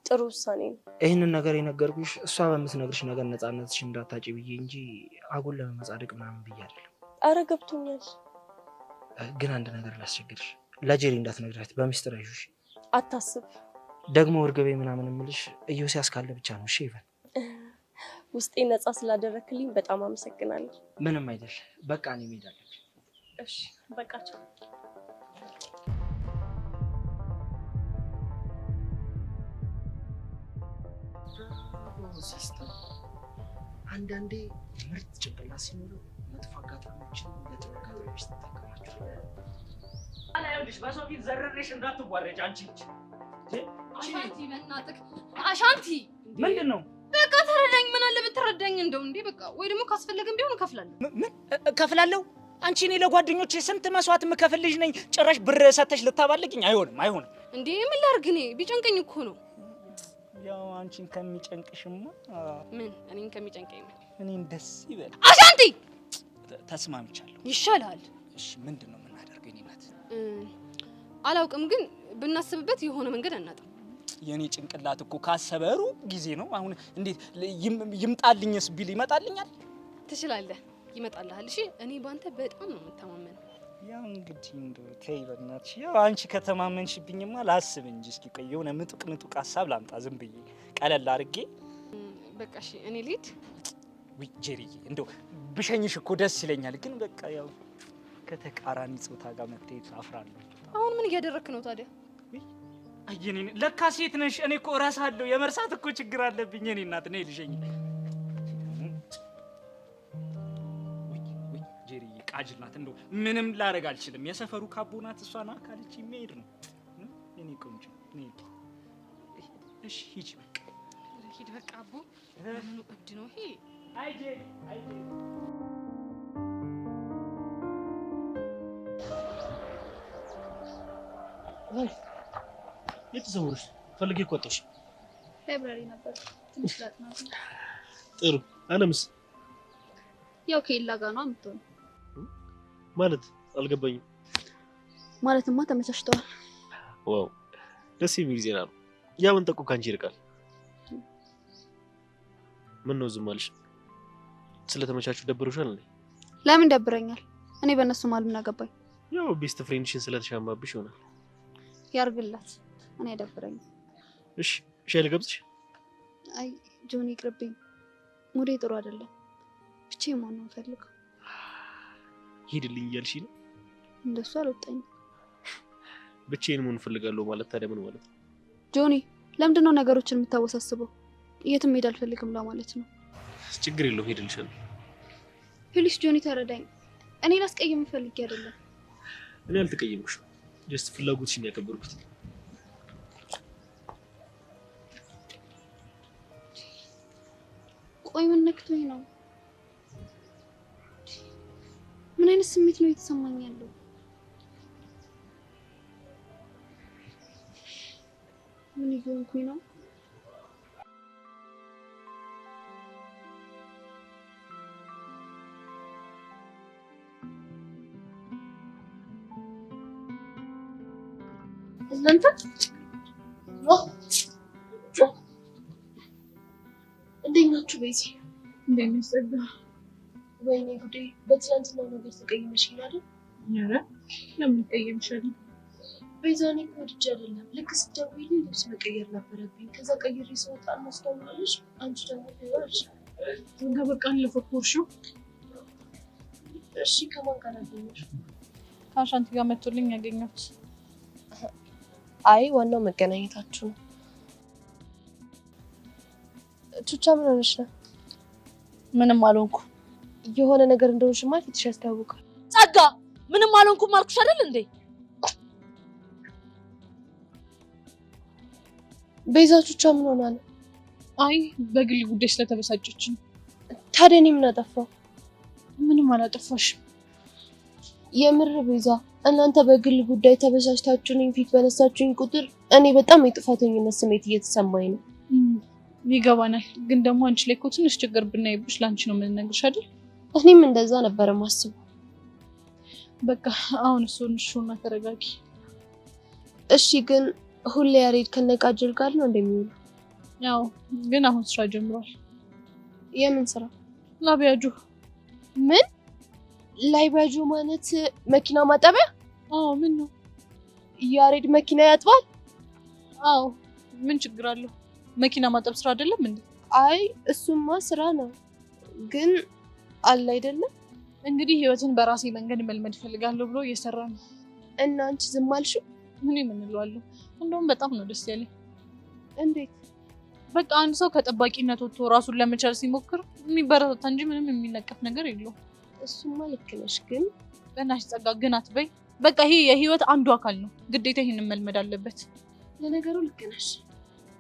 ጥሩ ውሳኔ ነው። ይህንን ነገር የነገርኩሽ እሷ በምትነግርሽ ነገር ነፃነትሽ እንዳታጪ ብዬ እንጂ አጉል ለመመጻደቅ ምናምን ብዬ አይደለም። አረ ገብቶኛል። ግን አንድ ነገር ላስቸግርሽ፣ ለጄሪ እንዳትነግራት በሚስጥር አይሹሽ። አታስብ። ደግሞ እርግቤ ምናምን የምልሽ ኢዮስያስ ካለ ብቻ ነው። እሺ ይበል። ውስጤ ነፃ ስላደረክልኝ በጣም አመሰግናለሁ። ምንም አይደል። በቃ እኔ መሄድ አለብኝ። እሺ በቃ ቻው። ሲስተር አንዳንዴ ምርጥ ጭንቅላት ሲኖረው መጥፎ አጋጣሚዎችን ለጥሩ አጋጣሚዎች ተጠቀማቸው። አላየሁልሽ በሰው ፊት ዘረረሽ እንዳትዋረጅ አንቺ ልጅ። አሻንቲ በእናትህ አሻንቲ። ምንድን ነው? በቃ ተረዳኝ። ምን አለ ብትረዳኝ እንደው እንዴ። በቃ ወይ ደግሞ ካስፈለገም ቢሆን እከፍላለሁ። ምን እከፍላለሁ? አንቺ እኔ ለጓደኞቼ ስንት መስዋዕት የምከፍል ልጅ ነኝ። ጭራሽ ብር ሰተሽ ልታባልግኝ? አይሆንም። እንዴ ምን ላድርግ? እኔ ቢጨንቀኝ እኮ ነው። ያው አንቺን ከሚጨንቅሽማ ምን እኔን ከሚጨንቀኝ ምን እኔን ደስ ይበል። አሻንቲ ተስማምቻለሁ። ይሻላል። እሺ ምንድን ነው የምናደርገው? እኔ ናት አላውቅም፣ ግን ብናስብበት የሆነ መንገድ አናጣም። የኔ ጭንቅላት እኮ ካሰበሩ ጊዜ ነው። አሁን እንዴት ይምጣልኝስ ቢል ይመጣልኛል? ትችላለህ፣ ይመጣልሃል። እሺ እኔ ባንተ በጣም ነው የምተማመነው። ያው እንግዲህ እንደው ተይ በእናትሽ። ያው አንቺ ከተማመንሽብኝማ ላስብ እንጂ እስኪ ቆይ የሆነ ምጡቅ ሀሳብ ላምጣ ዝም ብዬ ቀለል አድርጌ። በቃ እሺ እኔ ልሂድ። ውይ ጄሪዬ፣ እንደው ብሸኝሽ እኮ ደስ ይለኛል፣ ግን በቃ ያው ከተቃራኒ ጾታ ጋር መታየት አፍራለሁ። አሁን ምን እያደረክ ነው ታዲያ? አየኔ ለካ ሴት ነሽ። እኔ እኮ እረሳለሁ። የመርሳት እኮ ችግር አለብኝ። እኔ እናት ነኝ ልሸኝ። ወይ ጄሪዬ ቃጅል ናት። እንደው ምንም ላደርግ አልችልም። የሰፈሩ ካቦ ናት። እሷን አካልች የሚሄድ ነው። እኔ ቆንጆ ነኝ። እሺ ሂጂ በቃ ሂድ በቃ። አቦ ምኑ እብድ ነው ይሄ? አይ ጄሪ የተሰውርሽ ፈልጌ እኮ ወጣሽ። ላይብራሪ ነበር ትንሽ ላጥና። ጥሩ። አለምስ? ያው ከሌላ ጋር ነው የምትሆነው። ማለት አልገባኝም። ማለትማ ተመቻችተዋል። ዋው ደስ የሚል ዜና ነው። ያ መንጠቁ ካንቺ ይርቃል። ምን ነው ዝም አልሽ? ስለተመቻቹ ደብሮሻል እንዴ? ለምን ደብረኛል? እኔ በእነሱ ማል ምን አገባኝ? ያው ቤስት ፍሬንድሽን ስለተሻማብሽ ይሆናል። ያርግላት። እኔ አይደብረኝም። እሺ ሻይ ልጋብዝሽ? አይ ጆኒ ይቅርብኝ። ሙዴ ጥሩ አይደለም። ብቻዬን መሆን ነው የምፈልገው። ሂድልኝ እያልሽ ነው? እንደሱ አልወጣኝም። ብቻዬን መሆን እፈልጋለሁ ማለት ታዲያ ምን ማለት ነው? ጆኒ ለምንድን ነው ነገሮችን የምታወሳስበው? የትም መሄድ አልፈልግም ለማለት ነው። ችግር የለውም ሄድልሻለሁ። ፕሊስ ጆኒ ተረዳኝ። እኔ ላስቀየም ፈልጌ አይደለም። እኔ አልተቀየምኩሽም። ጀስት ፍላጎትሽን ያከበርኩት። ቆይ ምን ነክቶኝ ነው? ምን አይነት ስሜት ነው የተሰማኝ ያለው? ምን እየሆንኩኝ ነው? እናንተ እንዴት ናችሁ? ቤዚ እንዴት ነሽ? ጸጋ። ወይኔ ጉዴ! በትናንትናው ነገር ተቀይመሽኝ አይደል? ኧረ ለምን ተቀየምሻለሁ? ቤዛ እኔ እኮ ወድጄ አይደለም። ልክ ስትደውይልኝ ልብስ መቀየር ነበረብኝ። ከዛ ቀይሬ ስወጣ እናስደውላለሽ። አንቺ ደግሞ ትይዋለሽ። ጸጋ በቃ አለፈ እኮ እርሺው። እሺ ከማን ጋር አገኘሽ? ከአሻንቲ ጋር መጥቶልኝ ያገኘሁት። አይ ዋናው መገናኘታችሁ ነው። ቹቻ ምን ሆነሽ ነው? ምንም አልሆንኩ። የሆነ ነገር እንደሆንሽማ ፊትሽ ያስታውቃል። ጸጋ ምንም አልሆንኩም አልኩሽ አይደል እንዴ? ቤዛ ቹቻ ምን ሆና ነው? አይ በግል ጉዳይ ስለተበሳጨች ነው። ታዲያ እኔ ምን አጠፋው? ምንም አላጠፋሽም። የምር ቤዛ እናንተ በግል ጉዳይ ተበሳጭታችሁ እኔን ፊት በነሳችሁኝ ቁጥር እኔ በጣም የጥፋተኝነት ስሜት እየተሰማኝ ነው። ይገባናል፣ ግን ደግሞ አንቺ ላይ እኮ ትንሽ ችግር ብናይብሽ ላንቺ ነው የምንነግርሽ አይደል? እኔም እንደዛ ነበር ማስበው። በቃ አሁን እሱና ተረጋጊ። እሺ ግን ሁሌ ያሬድ ከነቃጅል ጋር ነው እንደሚውሉ? ያው ግን አሁን ስራ ጀምሯል። የምን ስራ? ላቢያጁ። ምን ላቢያጁ ማለት መኪና ማጠቢያ? አዎ። ምን ነው ያሬድ መኪና ያጥባል? አዎ። ምን ችግር አለው? መኪና ማጠብ ስራ አይደለም እንዴ? አይ እሱማ ስራ ነው፣ ግን አለ አይደለም። እንግዲህ ህይወትን በራሴ መንገድ መልመድ ፈልጋለሁ ብሎ እየሰራ ነው። እና አንቺ ዝም አልሽው? ምን እምንለዋለሁ? እንደውም በጣም ነው ደስ ያለኝ። እንዴት? በቃ አንድ ሰው ከጠባቂነት ወጥቶ ራሱን ለመቻል ሲሞክር የሚበረታታ እንጂ ምንም የሚነቀፍ ነገር የለውም። እሱማ ልክ ነሽ፣ ግን በእናትሽ ጸጋ ግን አትበይ። በቃ ይሄ የህይወት አንዱ አካል ነው፣ ግዴታ ይሄንን መልመድ አለበት። ለነገሩ ልክ ነሽ።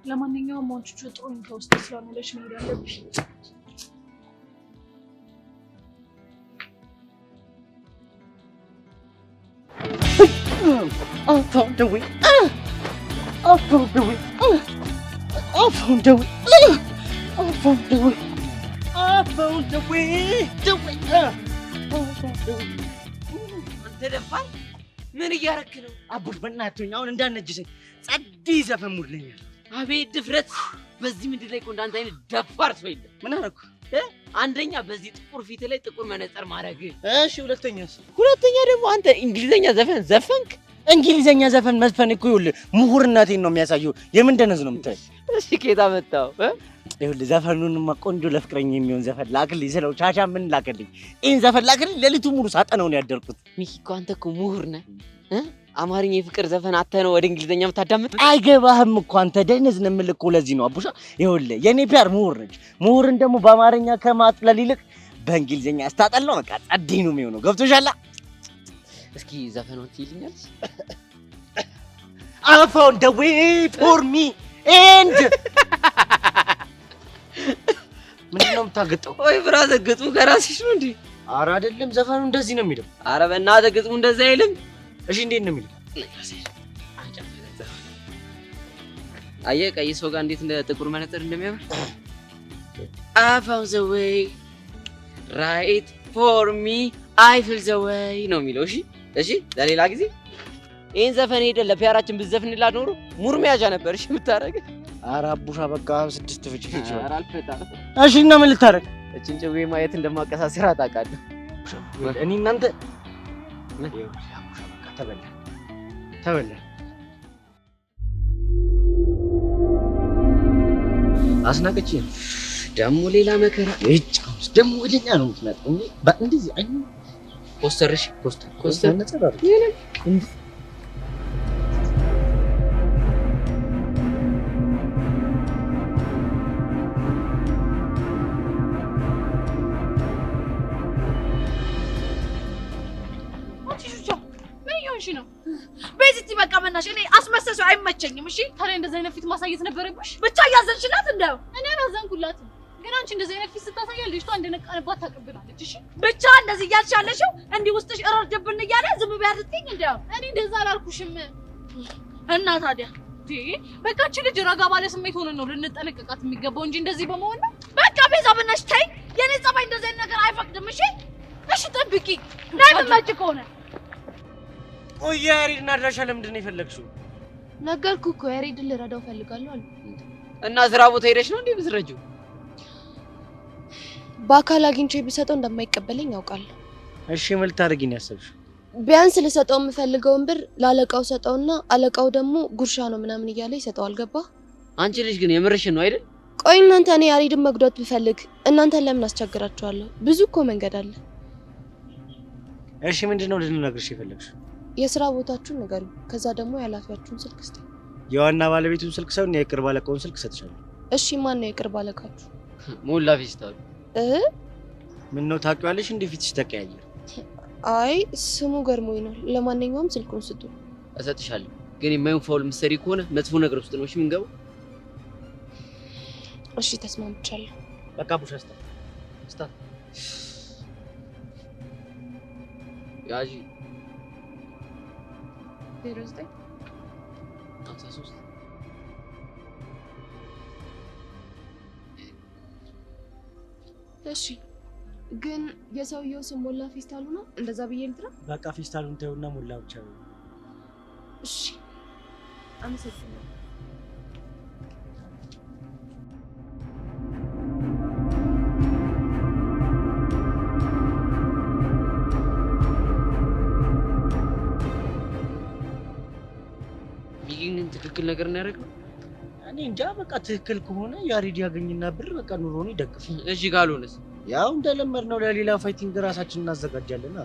ለማንኛውም አንቺ ጥሩ እንከውስጥ ስለሆነሽ መሄድ አለብሽ። I found a way. I found a way. I found a way. I found a way. I found a way. The way. I found a way. አንተ ደፋር ምን እያረክ ነው? አቡሽ በእናትህ አሁን እንዳነጅሰኝ ጸዲ ዘፈን ሙድለኛል። አቤት ድፍረት! በዚህ ምድር ላይ እኮ እንዳንተ አይነት ደፋር ሰው የለም። ምን አደረኩ? አንደኛ በዚህ ጥቁር ፊት ላይ ጥቁር መነጽር ማድረግ። እሺ ሁለተኛስ? ሁለተኛ ደግሞ አንተ እንግሊዘኛ ዘፈን ዘፈንክ። እንግሊዘኛ ዘፈን መዝፈን እኮ ይኸውልህ ምሁርነቴን ነው የሚያሳየው። የምን ደነዝ ነው የምታይ? እሺ ከየት አመጣው? ይኸውልህ ዘፈኑንማ ቆንጆ ለፍቅረኛ የሚሆን ዘፈን ላክልኝ ስለው ቻቻ ምን ላክልኝ? ይሄን ዘፈን ላክልኝ። ሌሊቱ ሙሉ ሳጠነው ነው ያደርኩት። ሚኪ እኮ አንተ እኮ ምሁር ነህ። አማርኛ የፍቅር ዘፈን አተህ ነው ወደ እንግሊዘኛ የምታዳምጥ? አይገባህም እኮ አንተ ደነዝ ነው የምልህ እኮ ለዚህ ነው አቡሻ። ይኸውልህ የኔ ፒያር ምሁር ነች። ምሁርን ደግሞ በአማርኛ ከማጥለል ይልቅ በእንግሊዘኛ ያስታጠል ነው። በቃ ጸዴ ነው የሚሆነው። ገብቶሻል? እስኪ ዘፈኑን ትይልኛለሽ? I found a way for me and ምንድን ነው የምታገጠው? ወይ ብራዘር ግጥሙ ከራስሽ ነው እንዴ? ኧረ አይደለም ዘፈኑ እንደዚህ ነው የሚለው። ኧረ በእናትህ ግጥሙ እንደዛ አይልም። እሺ እንዴት ነው የሚለው? አየህ ቀይ ሰው ጋር እንዴት እንደ ጥቁር መነጽር እንደሚያምር። I found the way right for me I feel the way ነው የሚለው። እሺ እሺ ለሌላ ጊዜ ይሄን ዘፈን ሄደ ለፒያራችን ብትዘፍንላት ኖሮ ሙር መያዣ ነበር። እሺ የምታረግ? ኧረ አቡሻ በቃ 6 ፍጭ ፍጭ። ኧረ አልፈታም። እሺ እና ምን ልታረግ? እቺን ጭዌ ማየት እንደማቀሳሰር ታውቃለህ። እኔ እናንተ ምን አቡሻ በቃ ተበላ ተበላ። አስናቀች ደግሞ ሌላ መከራ። እጭ ደግሞ ወደኛ ነው የምትመጣው እንዴ? እንደዚህ አይኑ ኮስተርሽ ኮስተር ነጸራ እንዴ? ነው በዚህ በቃ መናሽ እኔ አስመሰሰው አይመቸኝም። እሺ ታዲያ እንደዚህ አይነት ፊት ማሳየት ነበረብሽ። ብቻ ያዘንሽላት እንደው እኔ አላዘንኩላት፣ ግን አንቺ እንደዚህ አይነት ፊት ስታሳያለሽ ልጅቷ እንደነቃንባት ታቀብላለች። እሺ ብቻ እንደዚህ እያልሻለሽው እንዲህ ውስጥሽ እረርድብን እያለ ዝም ቢያድርትኝ እንደው እኔ እንደዛ አላልኩሽም። እና ታዲያ በቃ እቺ ልጅ ረጋ ባለ ስሜት ሆነ ነው ልንጠነቀቃት የሚገባው እንጂ እንደዚህ በመሆን ነው። በቃ ቤዛ በናሽ ተይ፣ የኔ ጸባይ እንደዚህ አይነት ነገር አይፈቅድም። እሺ እሺ ጠብቂ ላይ መማጭ ከሆነ ቆይ ያሬድን አድራሻ ለምንድን ነው የፈለግሽው? ነገርኩህ እኮ ያሬድን ልረዳው ፈልጋለሁ አለ። እና ስራ ቦታ ሄደሽ ነው እንዴ ብትረጂው? በአካል አግኝቼ ብሰጠው እንደማይቀበለኝ ያውቃለሁ። እሺ ምን ልታደርጊ ነው ያሰብሽው? ቢያንስ ልሰጠው የምፈልገውን ብር ላለቃው ሰጠውና አለቃው ደግሞ ጉርሻ ነው ምናምን እያለ ይሰጠዋል። ገባ? አንቺ ልጅ ግን የምርሽን ነው አይደል? ቆይ እናንተ እኔ ያሬድን መጉዳት ብፈልግ እናንተን ለምን አስቸግራችኋለሁ? ብዙ እኮ መንገድ አለ። እሺ ምንድነው ልንነግርሽ የፈለግሽው? የስራ ቦታችሁን ንገሩኝ። ከዛ ደግሞ የኃላፊያችሁን ስልክ ስጠኝ። የዋና ባለቤቱን ስልክ ሳይሆን የቅርብ አለቃውን ስልክ ሰጥቻለሁ። እሺ ማን ነው የቅርብ አለቃችሁ? ሞላ ፌስታሉ። ምን ነው ታውቂዋለሽ? እንዴ ፊትሽ ተቀያየረ? አይ ስሙ ገርሞኝ ነው። ለማንኛውም ስልኩን ስጡ። እሰጥሻለሁ፣ ግን የማይሆን ፋውል ምሰሪ ከሆነ መጥፎ ነገር ውስጥ ነው እሺ የምንገባው። እሺ ተስማምቻለሁ። በቃ ቡሽ ስታ ያጂ 09 53 እሺ ግን የሰውየው ስም ሞላ ፌስታሉ ነው? እንደዛ ብዬ ልጥራ? በቃ ፌስታሉን ተውና ሞላ ብቻ ነው። እሺ አመሰግናለሁ። ሚጊን ትክክል ነገር ነው ያደረገው። እኔ እንጃ። በቃ ትክክል ከሆነ ያሬድ ያገኝና ብር በቃ ኑሮን ይደግፍ። እሺ ካልሆነስ? ያው እንደለመድነው ለሌላ ፋይቲንግ ራሳችንን እናዘጋጃለን።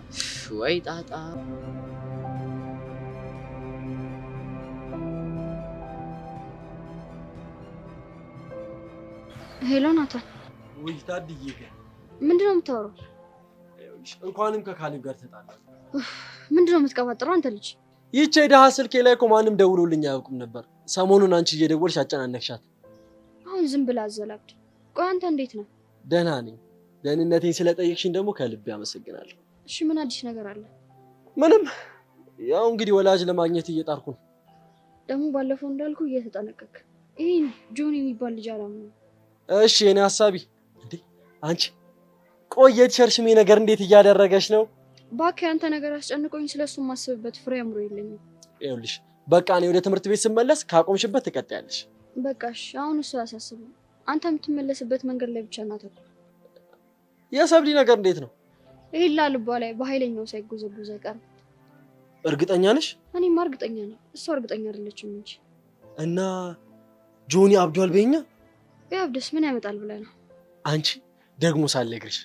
ወይ ጣጣ። ሄሎ ናታን። ወይ ታድዬ ጋር ምንድነው የምታወራው? እንኳንም ከካሌብ ጋር ተጣላ። ምንድነው የምትቀባጥረው አንተ ልጅ? ይህች የደሃ ስልኬ ላይ እኮ ማንም ደውሎልኝ አያውቅም ነበር። ሰሞኑን አንቺ እየደወልሽ አጨናነቅሻት። አሁን ዝም ብላ አዘላብድ። ቆይ አንተ እንዴት ነው? ደህና ነኝ። ደህንነቴን ስለጠየቅሽኝ ደግሞ ከልቤ አመሰግናለሁ። እሺ ምን አዲስ ነገር አለ? ምንም፣ ያው እንግዲህ ወላጅ ለማግኘት እየጣርኩ ነው። ደግሞ ባለፈው እንዳልኩ እየተጠነቀቅ። ይሄን ጆን የሚባል ልጅ አላምነው። እሺ የኔ ሐሳቢ እንዴ አንቺ ቆየት ሸርሽሜ ነገር እንዴት እያደረገሽ ነው? እባክህ አንተ ነገር አስጨንቆኝ ስለሱ ማስብበት ፍሬ አእምሮ የለኝም። ይኸውልሽ በቃ እኔ ወደ ትምህርት ቤት ስመለስ ካቆምሽበት ትቀጥያለሽ። በቃሽ አሁን እሱ አያሳስብም። አንተ የምትመለስበት መንገድ ላይ ብቻ እናተኩር። የሰብሊ ነገር እንዴት ነው? ይሄላ ልቧ ላይ በኃይለኛው ሳይጎዘጎዝ አይቀርም። እርግጠኛ ነሽ? እኔማ እርግጠኛ ነኝ። እሷ እርግጠኛ አይደለችም እንጂ። እና ጆኒ አብዷል በይኛ። ያብደስ ምን ያመጣል ብለህ ነው? አንቺ ደግሞ ሳልነግርሽ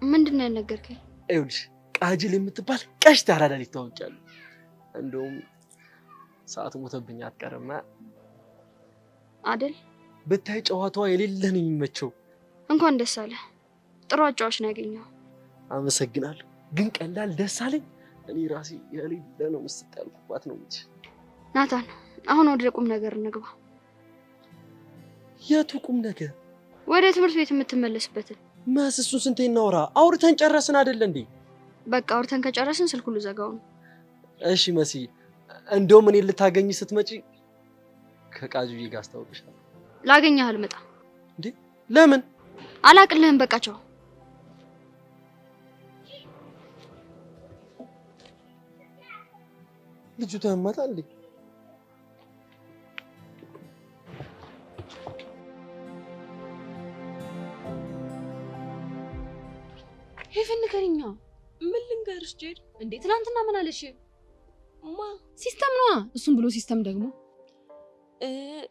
ምንድን ነው ያልነገርከኝ? ይኸውልሽ ቃጅል የምትባል ቀሽት አራዳ ልጅ ታውቂያለሽ። እንደውም ሰዓት ሞተብኝ አትቀርማ አይደል? ብታይ ጨዋታዋ የሌለ ነው የሚመቸው። እንኳን ደስ አለ። ጥሩ አጫዋች ነው ያገኘው። አመሰግናለሁ። ግን ቀላል ደስ አለኝ። እኔ ራሴ የሌለ ነው ምስጥ ያልኩባት ነው እንጂ። ናታን አሁን ወደ ቁም ነገር እንግባ። የቱ ቁም ነገር? ወደ ትምህርት ቤት የምትመለስበትን። ማስ እሱን ስንቴ እናውራ? አውርተን ጨረስን አይደል እንዴ? በቃ አውርተን ከጨረስን ስልኩ ልዘጋው ነው። እሺ መሲ፣ እንደውም እኔ ልታገኝ ስትመጪ ከቃጁዬ ጋር አስታውቅሻለሁ። ላገኘህ አልመጣም። እንዴ ለምን? አላቅልህም። በቃ ቻው። ልጅቷ ያማታል እንዴ? ሄቨን ንገሪኛ። ምን ልንገርሽ ጄሪ? እንዴ ትናንትና ምን አለሽ? ማ ሲስተም ነዋ። እሱም ብሎ ሲስተም ደግሞ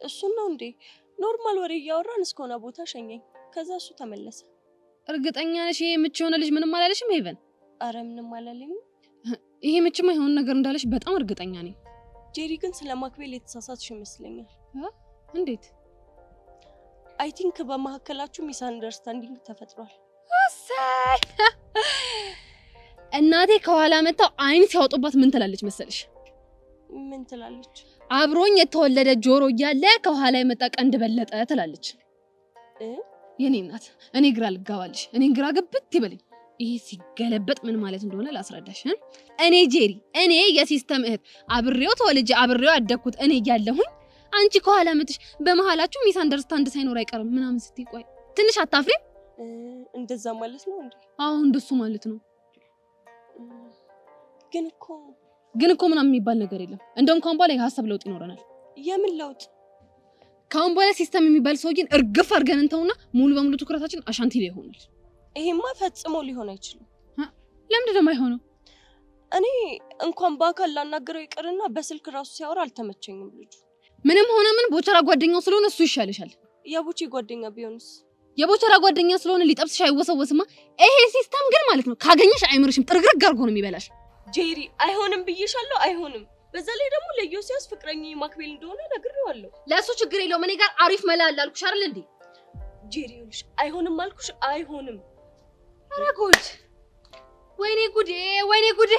እሱን ነው እንዴ? ኖርማል ወሬ እያወራን እስከሆነ ቦታ ሸኘኝ። ከዛ እሱ ተመለሰ። እርግጠኛ ነሽ ይሄ ምች የሆነ ልጅ ምንም አላለሽም ሄቨን? አረ ምንም አላለኝም። ይሄ ምችማ የሆነ ነገር እንዳለሽ በጣም እርግጠኛ ነኝ። ጄሪ ግን ስለማክቤል የተሳሳትሽ ይመስለኛል። እንዴት? አይ ቲንክ በመካከላችሁ ሚስ አንደርስታንዲንግ ተፈጥሯል። እሰይ! እናቴ ከኋላ መጣው አይን ሲያወጡባት ምን ትላለች መሰለሽ? ምን ትላለች? አብሮኝ የተወለደ ጆሮ እያለ ከኋላ የመጣ ቀንድ በለጠ ትላለች። የኔ እናት እኔ ግራ ልጋባልሽ። እኔ ግራ ግብት ይበልኝ። ይሄ ሲገለበጥ ምን ማለት እንደሆነ ላስረዳሽ። እኔ ጄሪ፣ እኔ የሲስተም እህት አብሬው ተወልጄ አብሬው ያደግኩት እኔ እያለሁኝ አንቺ ከኋላ መጥሽ በመሃላችሁ ሚስ አንደርስታንድ ሳይኖር አይቀርም ምናምን ስትይ ቆይ ትንሽ አታፍሪም? እንደዛ ማለት ነው እንዴ? አዎ እንደሱ ማለት ነው። ግን እኮ ምናምን የሚባል ነገር የለም። እንደውም ካሁን በኋላ የሀሳብ ለውጥ ይኖረናል። የምን ለውጥ? ካሁን በኋላ ሲስተም የሚባል ሰውዬን እርግፍ አድርገን እንተውና ሙሉ በሙሉ ትኩረታችን አሻንቲ ላይ ይሆናል። ይሄማ ፈጽሞ ሊሆን አይችልም። ለምንድን ነው የማይሆነው? እኔ እንኳን በአካል ላናገረው ይቅርና በስልክ ራሱ ሲያወራ አልተመቸኝም ልጁ። ምንም ሆነ ምን ቦቸራ ጓደኛው ስለሆነ እሱ ይሻልሻል። የቡቺ ጓደኛ ቢሆንስ? የቦቸራ ጓደኛ ስለሆነ ሊጠብስሽ አይወሰወስማ። ይሄ ሲስተም ግን ማለት ነው ካገኘሽ አይምርሽም፣ ጥርግርግ አድርጎ ነው የሚበላሽ። ጄሪ አይሆንም ብዬሻለሁ፣ አይሆንም። በዛ ላይ ደግሞ ለዮሲያስ ፍቅረኛዬ ማክቤል እንደሆነ ነግሬዋለሁ። ለእሱ ችግር የለውም። እኔ ጋር አሪፍ መላ አለ አልኩሽ አይደል እንዴ? ጄሪውልሽ አይሆንም አልኩሽ አይሆንም። ኧረ ጉድ! ወይኔ ጉዴ! ወይኔ ጉዴ!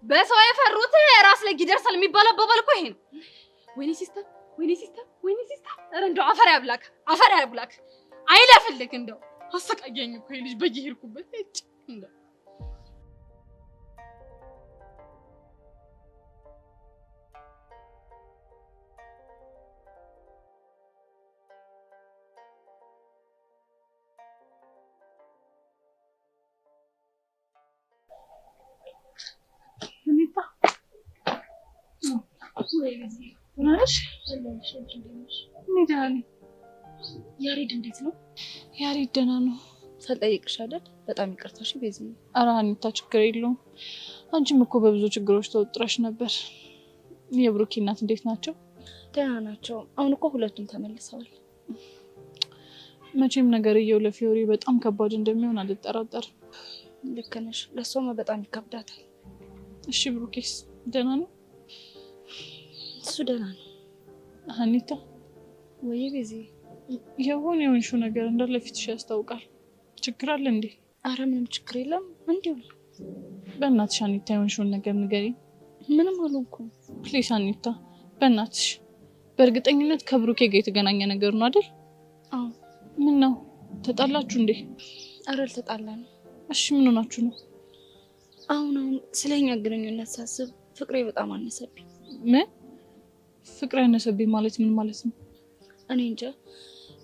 በሰው የፈሩት ራስ ላይ ይደርሳል የሚባለው አባባል እኮ ይሄ ነው። ወይኔ ሲስተር፣ ወይኔ ሲስተር፣ ወይኔ ሲስተር! ኧረ እንደው አፈር ያብላክ፣ አፈር ያብላክ። አይለፍልክ እንደው አሰቃየኝ እኮ ይሄ ልጅ በየሄድኩበት እንደው ያሬድ እንዴት ነው? ያሬድ ደህና ነው። ሳልጠይቅሽ አይደል? በጣም ይቅርታሽ ቤዚ። ኧረ ሀኒታ ችግር የለውም። አንቺም እኮ በብዙ ችግሮች ተወጥረሽ ነበር። የብሩኬ እናት እንዴት ናቸው? ደህና ናቸው። አሁን እኮ ሁለቱም ተመልሰዋል። መቼም ነገርየው ለፊዮሪ በጣም ከባድ እንደሚሆን አልጠራጠርም። ልክ ነሽ። ለሷማ በጣም ይከብዳታል። እሺ ብሩኬስ ደህና ነው? እሱ ደህና ነው። ሀኒታ ወይ ቤዚ የሆነ የሆንሽው ነገር እንዳለ ፊትሽ ያስታውቃል። ችግር አለ እንዴ? አረ ምንም ችግር የለም። እንዴው በእናትሽ ሀኒታ የሆንሽውን ነገር ንገሪኝ። ምንም አልሆንኩም። ፕሊስ ሀኒታ በእናትሽ። በእርግጠኝነት ከብሩኬ ጋር የተገናኘ ነገር ነው አይደል? አዎ። ምን ነው ተጣላችሁ እንዴ? አረ አልተጣላንም። እሺ ምን ሆናችሁ ነው? አሁን ስለኛ ግንኙነት ሳስብ ፍቅሬ በጣም አነሰብኝ። ምን ፍቅር ያነሰብኝ ማለት ምን ማለት ነው? እኔ እንጃ።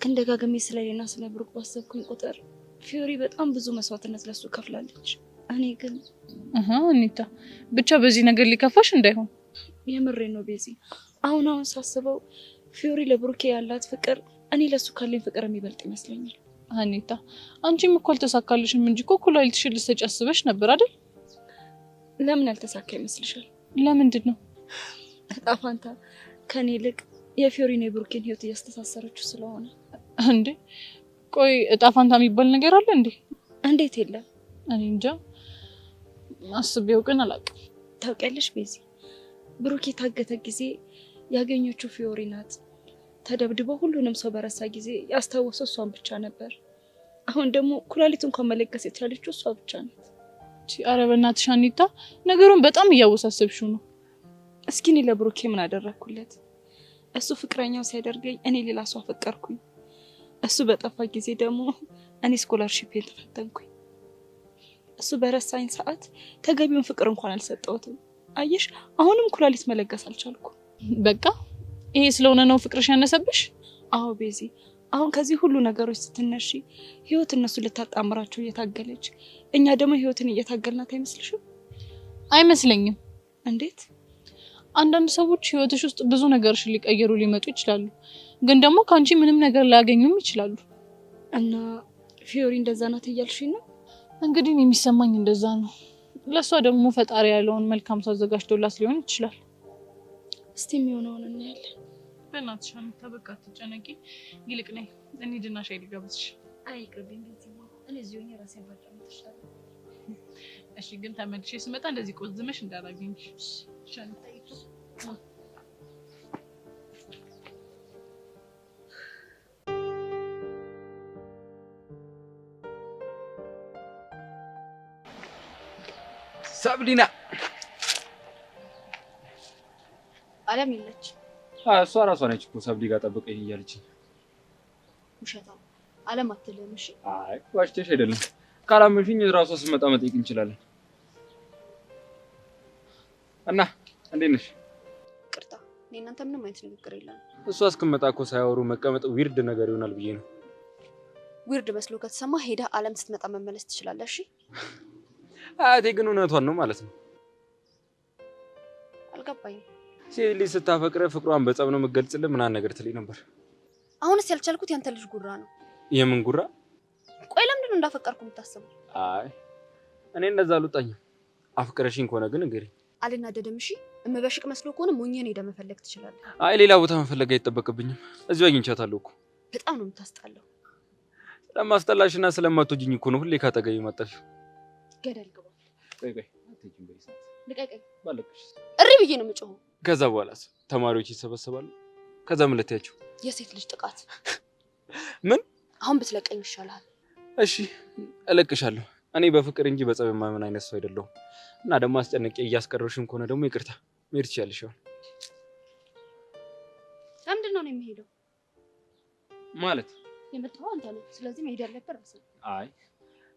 ከእንደጋገሜ ስለሌና ስለ ብሩክ ባሰብኩኝ ቁጥር ፊዮሪ በጣም ብዙ መስዋዕትነት ለሱ ከፍላለች። እኔ ግን አኒታ ብቻ በዚህ ነገር ሊከፋሽ እንዳይሆን። የምሬ ነው ቤዚ። አሁን ሳስበው ፊዮሪ ለብሩኬ ያላት ፍቅር እኔ ለሱ ካለኝ ፍቅር የሚበልጥ ይመስለኛል። አኒታ አንቺም እኮ አልተሳካልሽም እንጂ እኮ ኩላሊትሽን ልትሰጪ አስበሽ ነበር አይደል? ለምን ያልተሳካ ይመስልሻል? ለምንድን ነው? እጣ ፋንታ ከኔ ይልቅ የፊዮሪና የብሩኬን ህይወት እያስተሳሰረችው ስለሆነ። እንዴ ቆይ እጣ ፋንታ የሚባል ነገር አለ እንዴ? እንዴት የለም? እኔ እንጃ አስቤው ግን አላውቅም። ታውቂያለሽ ቤዚ፣ ብሩኬ የታገተ ጊዜ ያገኘችው ፊዮሪ ናት። ተደብድቦ ሁሉንም ሰው በረሳ ጊዜ ያስታወሰው እሷን ብቻ ነበር። አሁን ደግሞ ኩላሊት እንኳን መለገስ የቻለችው እሷ ብቻ ናት። ኧረ በእናትሽ አኒታ ነገሩን በጣም እያወሳሰብሽው ነው። እስኪ እኔ ለብሩኬ ምን አደረኩለት? እሱ ፍቅረኛው ሲያደርገኝ እኔ ሌላ ሰው አፈቀርኩኝ። እሱ በጠፋ ጊዜ ደግሞ እኔ ስኮላርሺፕን ተፈተንኩኝ። እሱ በረሳኝ ሰዓት ተገቢውን ፍቅር እንኳን አልሰጠሁትም። አየሽ፣ አሁንም ኩላሊት መለገስ አልቻልኩም። በቃ ይሄ ስለሆነ ነው ፍቅርሽ ያነሰብሽ? አዎ ቤዚ፣ አሁን ከዚህ ሁሉ ነገሮች ስትነሺ ህይወት እነሱ ልታጣምራቸው እየታገለች፣ እኛ ደግሞ ህይወትን እየታገልናት አይመስልሽም? አይመስለኝም። እንዴት? አንዳንድ ሰዎች ህይወትሽ ውስጥ ብዙ ነገሮችን ሊቀየሩ ሊመጡ ይችላሉ፣ ግን ደግሞ ካንቺ ምንም ነገር ላያገኙም ይችላሉ። እና ፊዮሪ እንደዛ ናት እያልሽኝ ነው? እንግዲህ የሚሰማኝ እንደዛ ነው። ለሷ ደግሞ ፈጣሪ ያለውን መልካም ሰው አዘጋጅቶላት ሊሆን ይችላል። እስቲ የሚሆነውን እናያለን። በእናትሽ አኒታ በቃ አትጨነቂ። ይልቅ ነይ እንሂድና ሻይ ልጋብዝሽ። አይቅርብኝ ቤዚ፣ እኔ እዚሁ ሆኜ ራሴን ባጫወት ይችላል። እሺ ግን ተመልሼ ስመጣ እንደዚህ ቆዝመሽ እንዳላገኝሽ። እሺ አኒታ ሰብሊና አለም የለች። እሷ ራሷ ነች እኮ ሰብሊ ጋር ጠብቀኝ እያለችኝ። ውሸታም አለም አትልም። እሺ አይ ዋሽተሽ አይደለም። ካላመንሽኝ ራሷ ስትመጣ መጠየቅ እንችላለን። እና እንዴት ነሽ? ቅርታ እኔ እናንተ ምንም አይነት ንግግር የለም። እሷ እስክመጣ እኮ ሳያወሩ መቀመጥ ዊርድ ነገር ይሆናል ብዬ ነው። ዊርድ መስሎ ከተሰማ ሄዳ አለም ስትመጣ መመለስ ትችላለሽ። እሺ አያቴ ግን እውነቷን ነው ማለት ነው። አልገባኝም። ሴት ልጅ ስታፈቅረ ፍቅሯን በጸብ ነው የምትገልጽልህ ምናምን ነገር ትለኝ ነበር። አሁንስ ያልቻልኩት ያንተ ልጅ ጉራ ነው። የምን ጉራ? ቆይ ለምንድን ነው እንዳፈቀርኩ የምታስበው? አይ እኔ እንደዛ አልወጣኝም። አፍቅረሽኝ ከሆነ ግን እንግዲህ አልናደድም። እሺ እምበሽቅ መስሎ ከሆነ ሞኝን ሄደህ መፈለግ ትችላለህ። አይ ሌላ ቦታ መፈለግ አይጠበቅብኝም። እዚሁ አግኝቻታለሁ እኮ። በጣም ነው የምታስጠላው። ስለማስጠላሽና ስለማትወጂኝ እኮ ነው ሁሌ ካጠገቤ መጣሽ። ገደል ግባ። ቆይ አትሄጂም በይሳት ልቀቀኝ። ባለቅሽ እሪ ብዬ ነው የምጮኸው። ከዛ በኋላስ ተማሪዎች ይሰበሰባሉ። ከዛ ምን ልትያቸው? የሴት ልጅ ጥቃት። ምን? አሁን ብትለቀኝ ይሻላል። እሺ እለቅሻለሁ። እኔ በፍቅር እንጂ በጸብ የማምን አይነት ሰው አይደለሁም። እና ደግሞ አስጨነቄ እያስቀረሽም ከሆነ ደግሞ ይቅርታ መሄድ ትችያለሽ። ለምንድን ነው የሚሄደው? ማለት የመጣው አንተ ነህ። ስለዚህ መሄድ ያለበት ራስህ። አይ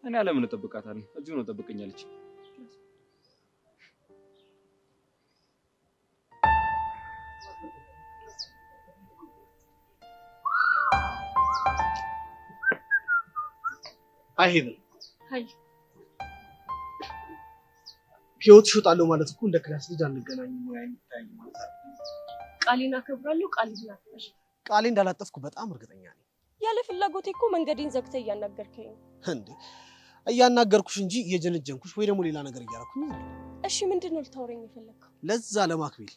እኔ አለምን እጠብቃታለሁ። እዚሁ ነው ጠብቀኛለች። አይ ሄቨን፣ አይ ህይወት እሸጣለሁ ማለት እኮ እንደ ክላስ ልጅ አንገናኝም ወይ አይታይ ማለት አይደል? ቃሌን አከብራለሁ። ቃሌን አጥፋሽ። ቃሌ እንዳላጠፍኩ በጣም እርግጠኛ ነኝ። ያለ ፍላጎቴ እኮ መንገዴን ዘግተህ እያናገርከኝ ነው። እንዴ እያናገርኩሽ እንጂ እየጀነጀንኩሽ ወይ ደግሞ ሌላ ነገር እያደረኩኝ አይደል? እሺ ምንድን ነው ልታወራኝ የፈለግከው? ለዛ ለማክቤል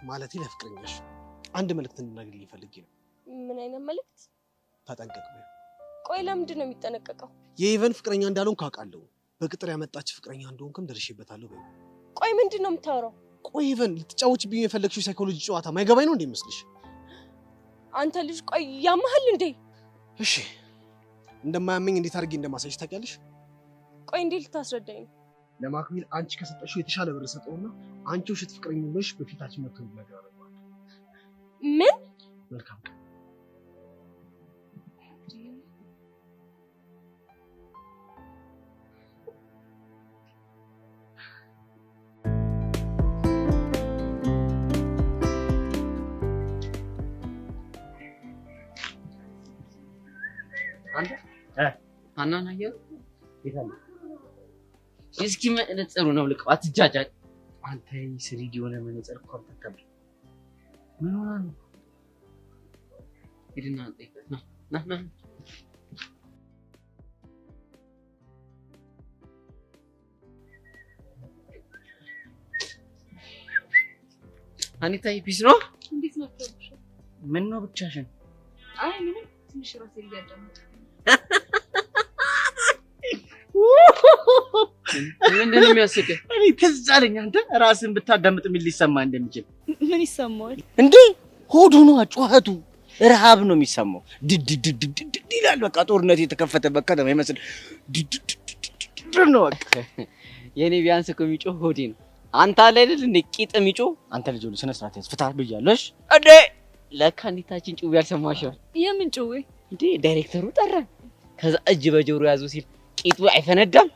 ማለቴ ለፍቅረኛሽ አንድ መልእክት እንድናገርልኝ ፈልጌ ነው። ምን አይነት መልእክት? ተጠንቀቅ ነው። ቆይ ለምንድን ነው የሚጠነቀቀው? የኢቨን ፍቅረኛ እንዳልሆንኩ አውቃለሁ። በቅጥር ያመጣች ፍቅረኛ እንደሆንክም ደርሼበታለሁ። በይ ቆይ ምንድን ነው የምታወራው? ቆይ ኢቨን ልትጫወችብኝ የፈለግሽው ሳይኮሎጂ ጨዋታ ማይገባኝ ነው እንዴ መስልሽ? አንተ ልጅ ቆይ ያመሃል እንዴ? እሺ እንደማያመኝ እንዴት አድርጌ እንደማሳይሽ ታውቂያለሽ? ቆይ እንዴት ልታስረዳኝ ነው? ለማክቢል አንቺ ከሰጠሽው የተሻለ ብር ሰጠውና አንቺ ውሸት ፍቅረኛ ብለሽ በፊታችን መጥቶ ነገር አደረገዋል። ምን? መልካም ቀን። አንተ ሀናን አየኸው? የታለ? እስኪ መነጽሩ ነው ልቀው፣ አትጃጃል። አንተ ስሪዲ የሆነ መነጽር እኮ አልተከብር። ምን ሆና ነው? ሂድና ጠይቀህ ና። አኒታ ፒስ ነው? እንዴት ናቸው? ምን ነው ብቻሽን? አይ ምንም ትንሽ ራሴ እያዳመጥኩ ምንድን ነው የሚያስቅህ? እኔ ትዝ አለኝ አንተ ራስን ብታዳምጥ ምን ሊሰማ እንደሚችል። ምን ይሰማዋል እንዴ? ሆዱ ነው ጩኸቱ፣ ረሃብ ነው የሚሰማው። ድድ ይላል። በቃ ጦርነት የተከፈተበት ከተማ ይመስል ድድ ነው በቃ። የኔ ቢያንስ እኮ የሚጮህ ሆዴ ነው። አንተ አለ አይደል እንደ ቂጥ የሚጮህ። አንተ ልጅ ሁሉ ስነ ስርዓት ያዝ፣ ፍታ ብያለሽ እንዴ። ለካ እንዴታችን ጭው ያልሰማሽው? የምን ጭው እንዴ? ዳይሬክተሩ ጠራን። ከዛ እጅ በጆሮ ያዙ ሲል ቂጡ አይፈነዳም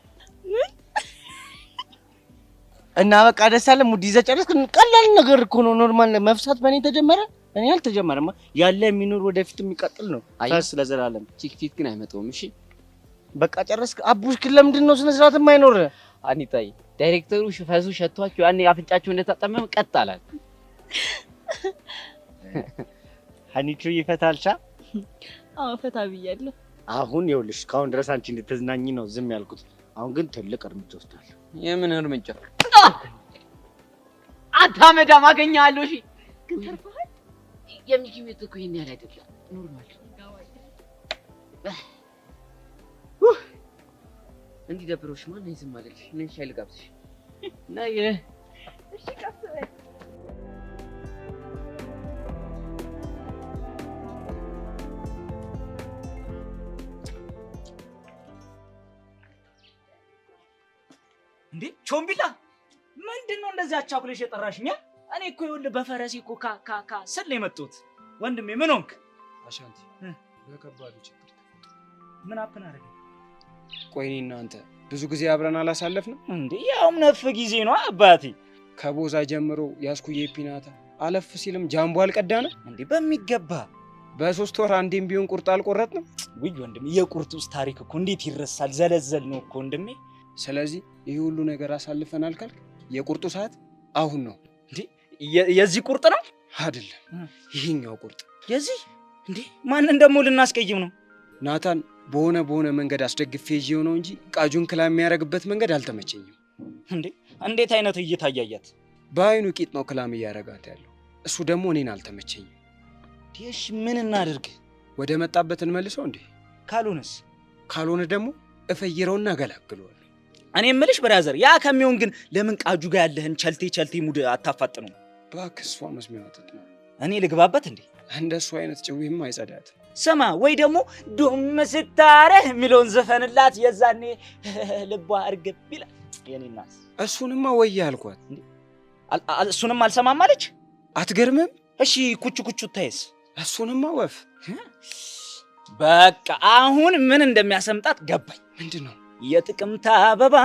እና በቃ ደስ አለ። ሙድ ይዘህ ጨረስክ። ቀላል ነገር እኮ ነው። ኖርማል መፍሳት በእኔ ተጀመረ። እኔ አልተጀመረማ። ያለ የሚኖር ወደፊት የሚቀጥል ነው። ፈስ ለዘላለም። ቺክ ፊት ግን አይመጣውም። እሺ በቃ ጨረስክ። አቡሽ ግን ለምንድን ነው ስነ ስርዓት የማይኖር? አኒታይ ዳይሬክተሩ ፈሱ ሸቷቸው ያኔ አፍንጫቸው እንደታጠመም ቀጥ አላል። ሀኒቹ ይፈታልሻ? አዎ ፈታ ብያለሁ። አሁን ይኸውልሽ ካሁን ድረስ አንቺ እንድትዝናኝ ነው ዝም ያልኩት። አሁን ግን ትልቅ እርምጃ ወስዳለሁ። የምን እርምጃ? አንተ መዳም አገኛለሁ። እሺ ግን ተርፈሃል። የሚኪ ቤት እኮ ይሄን ያህል አይደለም። ኖርማል እንዲህ ደብሮሽ ማን ዝም አለልሽ? ነይ ሻይ ልጋብዝሽ። ነይ እሺ ቀስ በይ። እንዴ ቾምቢላ ምንድነው እንደዚህ አቻኩለሽ የጠራሽኛ? እኔ እኮ ይኸውልህ በፈረሴ እኮ ካ ስል ነው የመጡት። ወንድሜ ምን ሆንክ? አሻንቲ በከባዱ ችግር ምን አፕን አደረገ? ቆይ እኔና አንተ ብዙ ጊዜ አብረን አላሳለፍንም እንዴ? ያውም ነፍ ጊዜ ነው አባቴ። ከቦዛ ጀምሮ ያስኩዬ ፒናታ አለፍ ሲልም ጃምቦ አልቀዳነ እንዴ? በሚገባ በ3 ወር አንዴም ቢሆን ቁርጥ አልቆረጥንም። ውይ ወንድሜ የቁርጥ ውስጥ ታሪክ እኮ እንዴት ይረሳል? ዘለዘል ነው እኮ ወንድሜ። ስለዚህ ይሄ ሁሉ ነገር አሳልፈናል ካልክ የቁርጡ ሰዓት አሁን ነው። እንዴ የዚህ ቁርጥ ነው አይደለም? ይሄኛው ቁርጥ የዚህ እንዴ? ማንን ደግሞ ልናስቀይም ነው? ናታን በሆነ መንገድ አስደግፌ ይዤው ነው እንጂ ቃጁን ክላ የሚያደርግበት መንገድ አልተመቸኝም። እንዴ እንዴት አይነት እየታያያት? በአይኑ ቂጥ ነው ክላም እያደረጋት ያለው። እሱ ደግሞ እኔን አልተመቸኝም። እሺ ምን እናድርግ? ወደ መጣበት እንመልሰው እንዴ? ካልሆነስ? ካልሆነ ደግሞ እፈይረውና ገላግለዋለሁ። እኔ የምልሽ ብራዘር ያ ከሚሆን ግን ለምን ቃጁ ጋር ያለህን ቸልቴ ሙድ አታፋጥነው? እባክህ እሷ መስሚያ ወጥቶ እኔ ልግባበት እንዴ? እንደሱ አይነት ጭዊም አይጸዳት። ስማ ወይ ደግሞ ዱም ስታረህ የሚለውን ዘፈንላት የዛኔ ልቧ እርግብ ይላል። የኔ እናት እሱንማ ወይ አልኳት። እሱንም አልሰማም አለች። አትገርምም? እሺ ኩቹ ታይስ? እሱንማ ወፍ። በቃ አሁን ምን እንደሚያሰምጣት ገባኝ። ምንድነው? የጥቅምት አበባ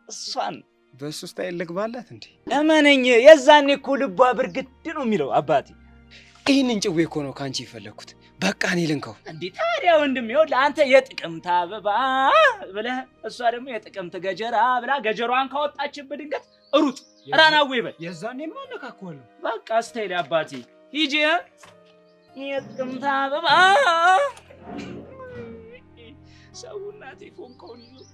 እሷን በሱ ስታይል ልግባላት እንዴ? እመነኝ የዛኔ እኮ ልቧ ብርግድ ነው የሚለው አባቴ። ይህንን ጭዌ እኮ ነው ካንቺ የፈለኩት። በቃ እኔ ልንከው እንዴ? ታዲያ ወንድም ይኸውልህ ለአንተ የጥቅምት አበባ ብለህ እሷ ደግሞ የጥቅምት ገጀራ ብላ ገጀሯን ካወጣችብህ ድንገት ሩጥ ራናዌ በል። የዛኔማ አነካከዋለሁ። በቃ ስታይል አባቴ ሂጂ። የጥቅምት አበባ ሰው እናቴ ፎንቆን ይዞ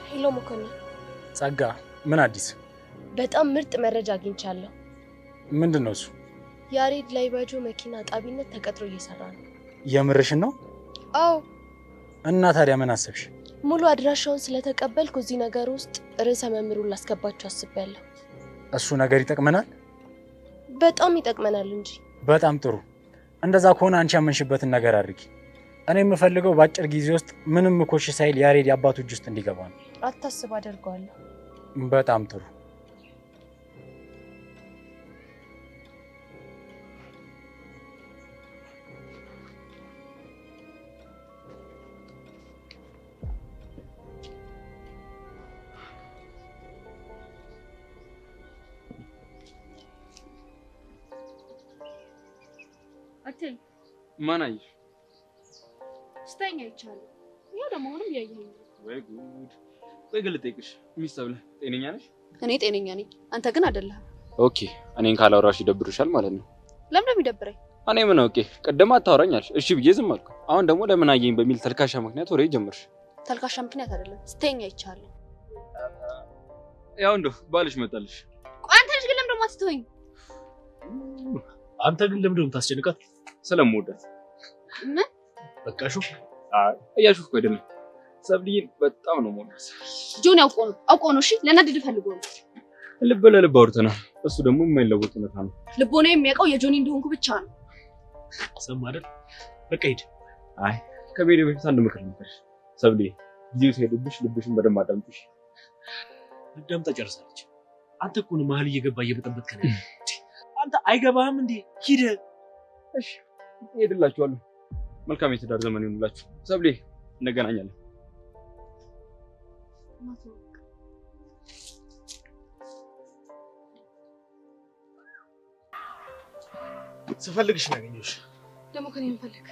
ሄሎ መኮንን። ጸጋ፣ ምን አዲስ? በጣም ምርጥ መረጃ አግኝቻለሁ። ምንድነው እሱ? ያሬድ ላይባጆ መኪና ጣቢነት ተቀጥሮ እየሰራ ነው። የምርሽን ነው? አዎ። እና ታዲያ ምን አሰብሽ? ሙሉ አድራሻውን ስለተቀበልኩ እዚህ ነገር ውስጥ ርዕሰ መምህሩን ላስገባቸው አስቤያለሁ። እሱ ነገር ይጠቅመናል? በጣም ይጠቅመናል እንጂ። በጣም ጥሩ። እንደዛ ከሆነ አንቺ ያመንሽበትን ነገር አድርጊ። እኔ የምፈልገው በአጭር ጊዜ ውስጥ ምንም ኮሽ ሳይል ያሬድ የአባቱ እጅ ውስጥ እንዲገባ ነው። አታስብ፣ አደርገዋለሁ። በጣም ጥሩ። አትይ ማን አየሽ? ስተኛ ይቻላል። ያው ለመሆኑም ያየኝ ወይ ጉድ። ወይ ግን ልጠይቅሽ፣ ሚስት ብለህ ጤነኛ ነሽ? እኔ ጤነኛ ነኝ፣ አንተ ግን አይደለህም። ኦኬ፣ እኔን ካላወራሽ ይደብርሻል ማለት ነው። ለምን ነው የሚደብረኝ? እኔ ምን አውቄ? ቅድም አታወራኛለሽ፣ እሺ ብዬ ዝም አልኩ። አሁን ደግሞ ለምን አየኝ በሚል ተልካሻ ምክንያት ወሬ ጀመርሽ። ተልካሻ ምክንያት አይደለም፣ ስተኛ ይቻላል። ያው እንደው ባልሽ መጣልሽ። ቆይ አንተ ልጅ ግን ለምን ደግሞ አትተወኝ? አንተ ግን ለምን ደሞ ታስጨንቃት? ስለምወዳት። ምን በቃ ሹፍ። እያሹፍ እኮ አይደለም፣ ሰብልዬን በጣም ነው የምወዳት። ጆን አውቆ ነው። እሺ ለናድድ ፈልጎ ነው። ልብ ለልብ አውርተናል። እሱ ደግሞ የማይለወጥ እውነታ ነው። ልቦና የሚያውቀው የጆኒ እንደሆንኩ ብቻ ነው። ሰማ አይደል? በቃ ሂድ። አይ ከቤት በፊት አንድ ምክር ልምከርሽ ሰብልዬ፣ ጊዜው ሲሄድብሽ ልብሽን በደንብ አዳምጪሽ። አዳምጣ ጨርሳለች። አንተ እኮ ነው መሀል እየገባ እየበጠበጥክ ነው። አንተ አይገባህም እንዴ? ሂድ። እሺ እሄድላችኋለሁ። መልካም የትዳር ዘመን ይሁንላችሁ። ሰብልዬ እንገናኛለን። ስፈልግሽ ነው ያገኘሁሽ። ደግሞ ከኔ ምን ፈልግ?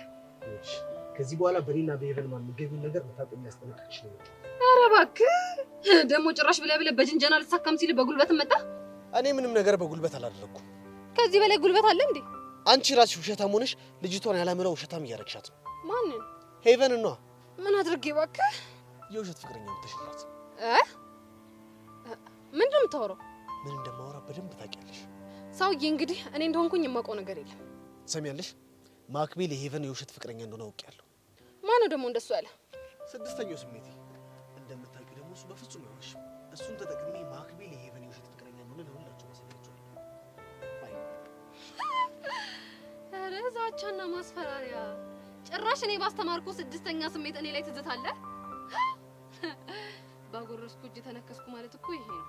ከዚህ በኋላ በኔና በሄቨን ማን የሚገኙ ነገር በታውቁ የሚያስጠነቅቅሽ ነው። ኧረ እባክህ ደግሞ ጭራሽ ብለህ በጅንጀና ልትሳካም ሲል በጉልበት መጣ። እኔ ምንም ነገር በጉልበት አላደረኩም። ከዚህ በላይ ጉልበት አለ እንዴ? አንቺ ራስሽ ውሸታም ሆነሽ ልጅቷን ያላምረው ውሸታም እያረግሻት ነው። ማንን? ሄቨን ነው። ምን አድርጌ እባክህ? የውሸት ፍቅረኛ ብትሽላት ምንድን ነው የምታወራው? ምን እንደማወራ በደንብ ታውቂያለሽ። ሰውዬ እንግዲህ እኔ እንደሆንኩኝ የማውቀው ነገር የለም። ሰሚያለሽ? ማክቤል የሄቨን የውሸት ፍቅረኛ እንደሆነ አውቄያለሁ። ማነው ደግሞ እንደሱ ያለ? ስድስተኛው ስሜቴ። እንደምታውቂው ደግሞ እሱ በፍጹም አይዋሽም። እሱን ተጠቅሜ ማክቤል የሄቨን የውሸት ፍቅረኛ እንደሆነ ለሁላችሁ ማሳያችኋለሁ። ኧረ ዛቻና ማስፈራሪያ! ጭራሽ እኔ ባስተማርኩ ስድስተኛ ስሜት እኔ ላይ ትዝታለህ? ባጎረስኩ እጅ ተነከስኩ ማለት እኮ ይሄ ነው።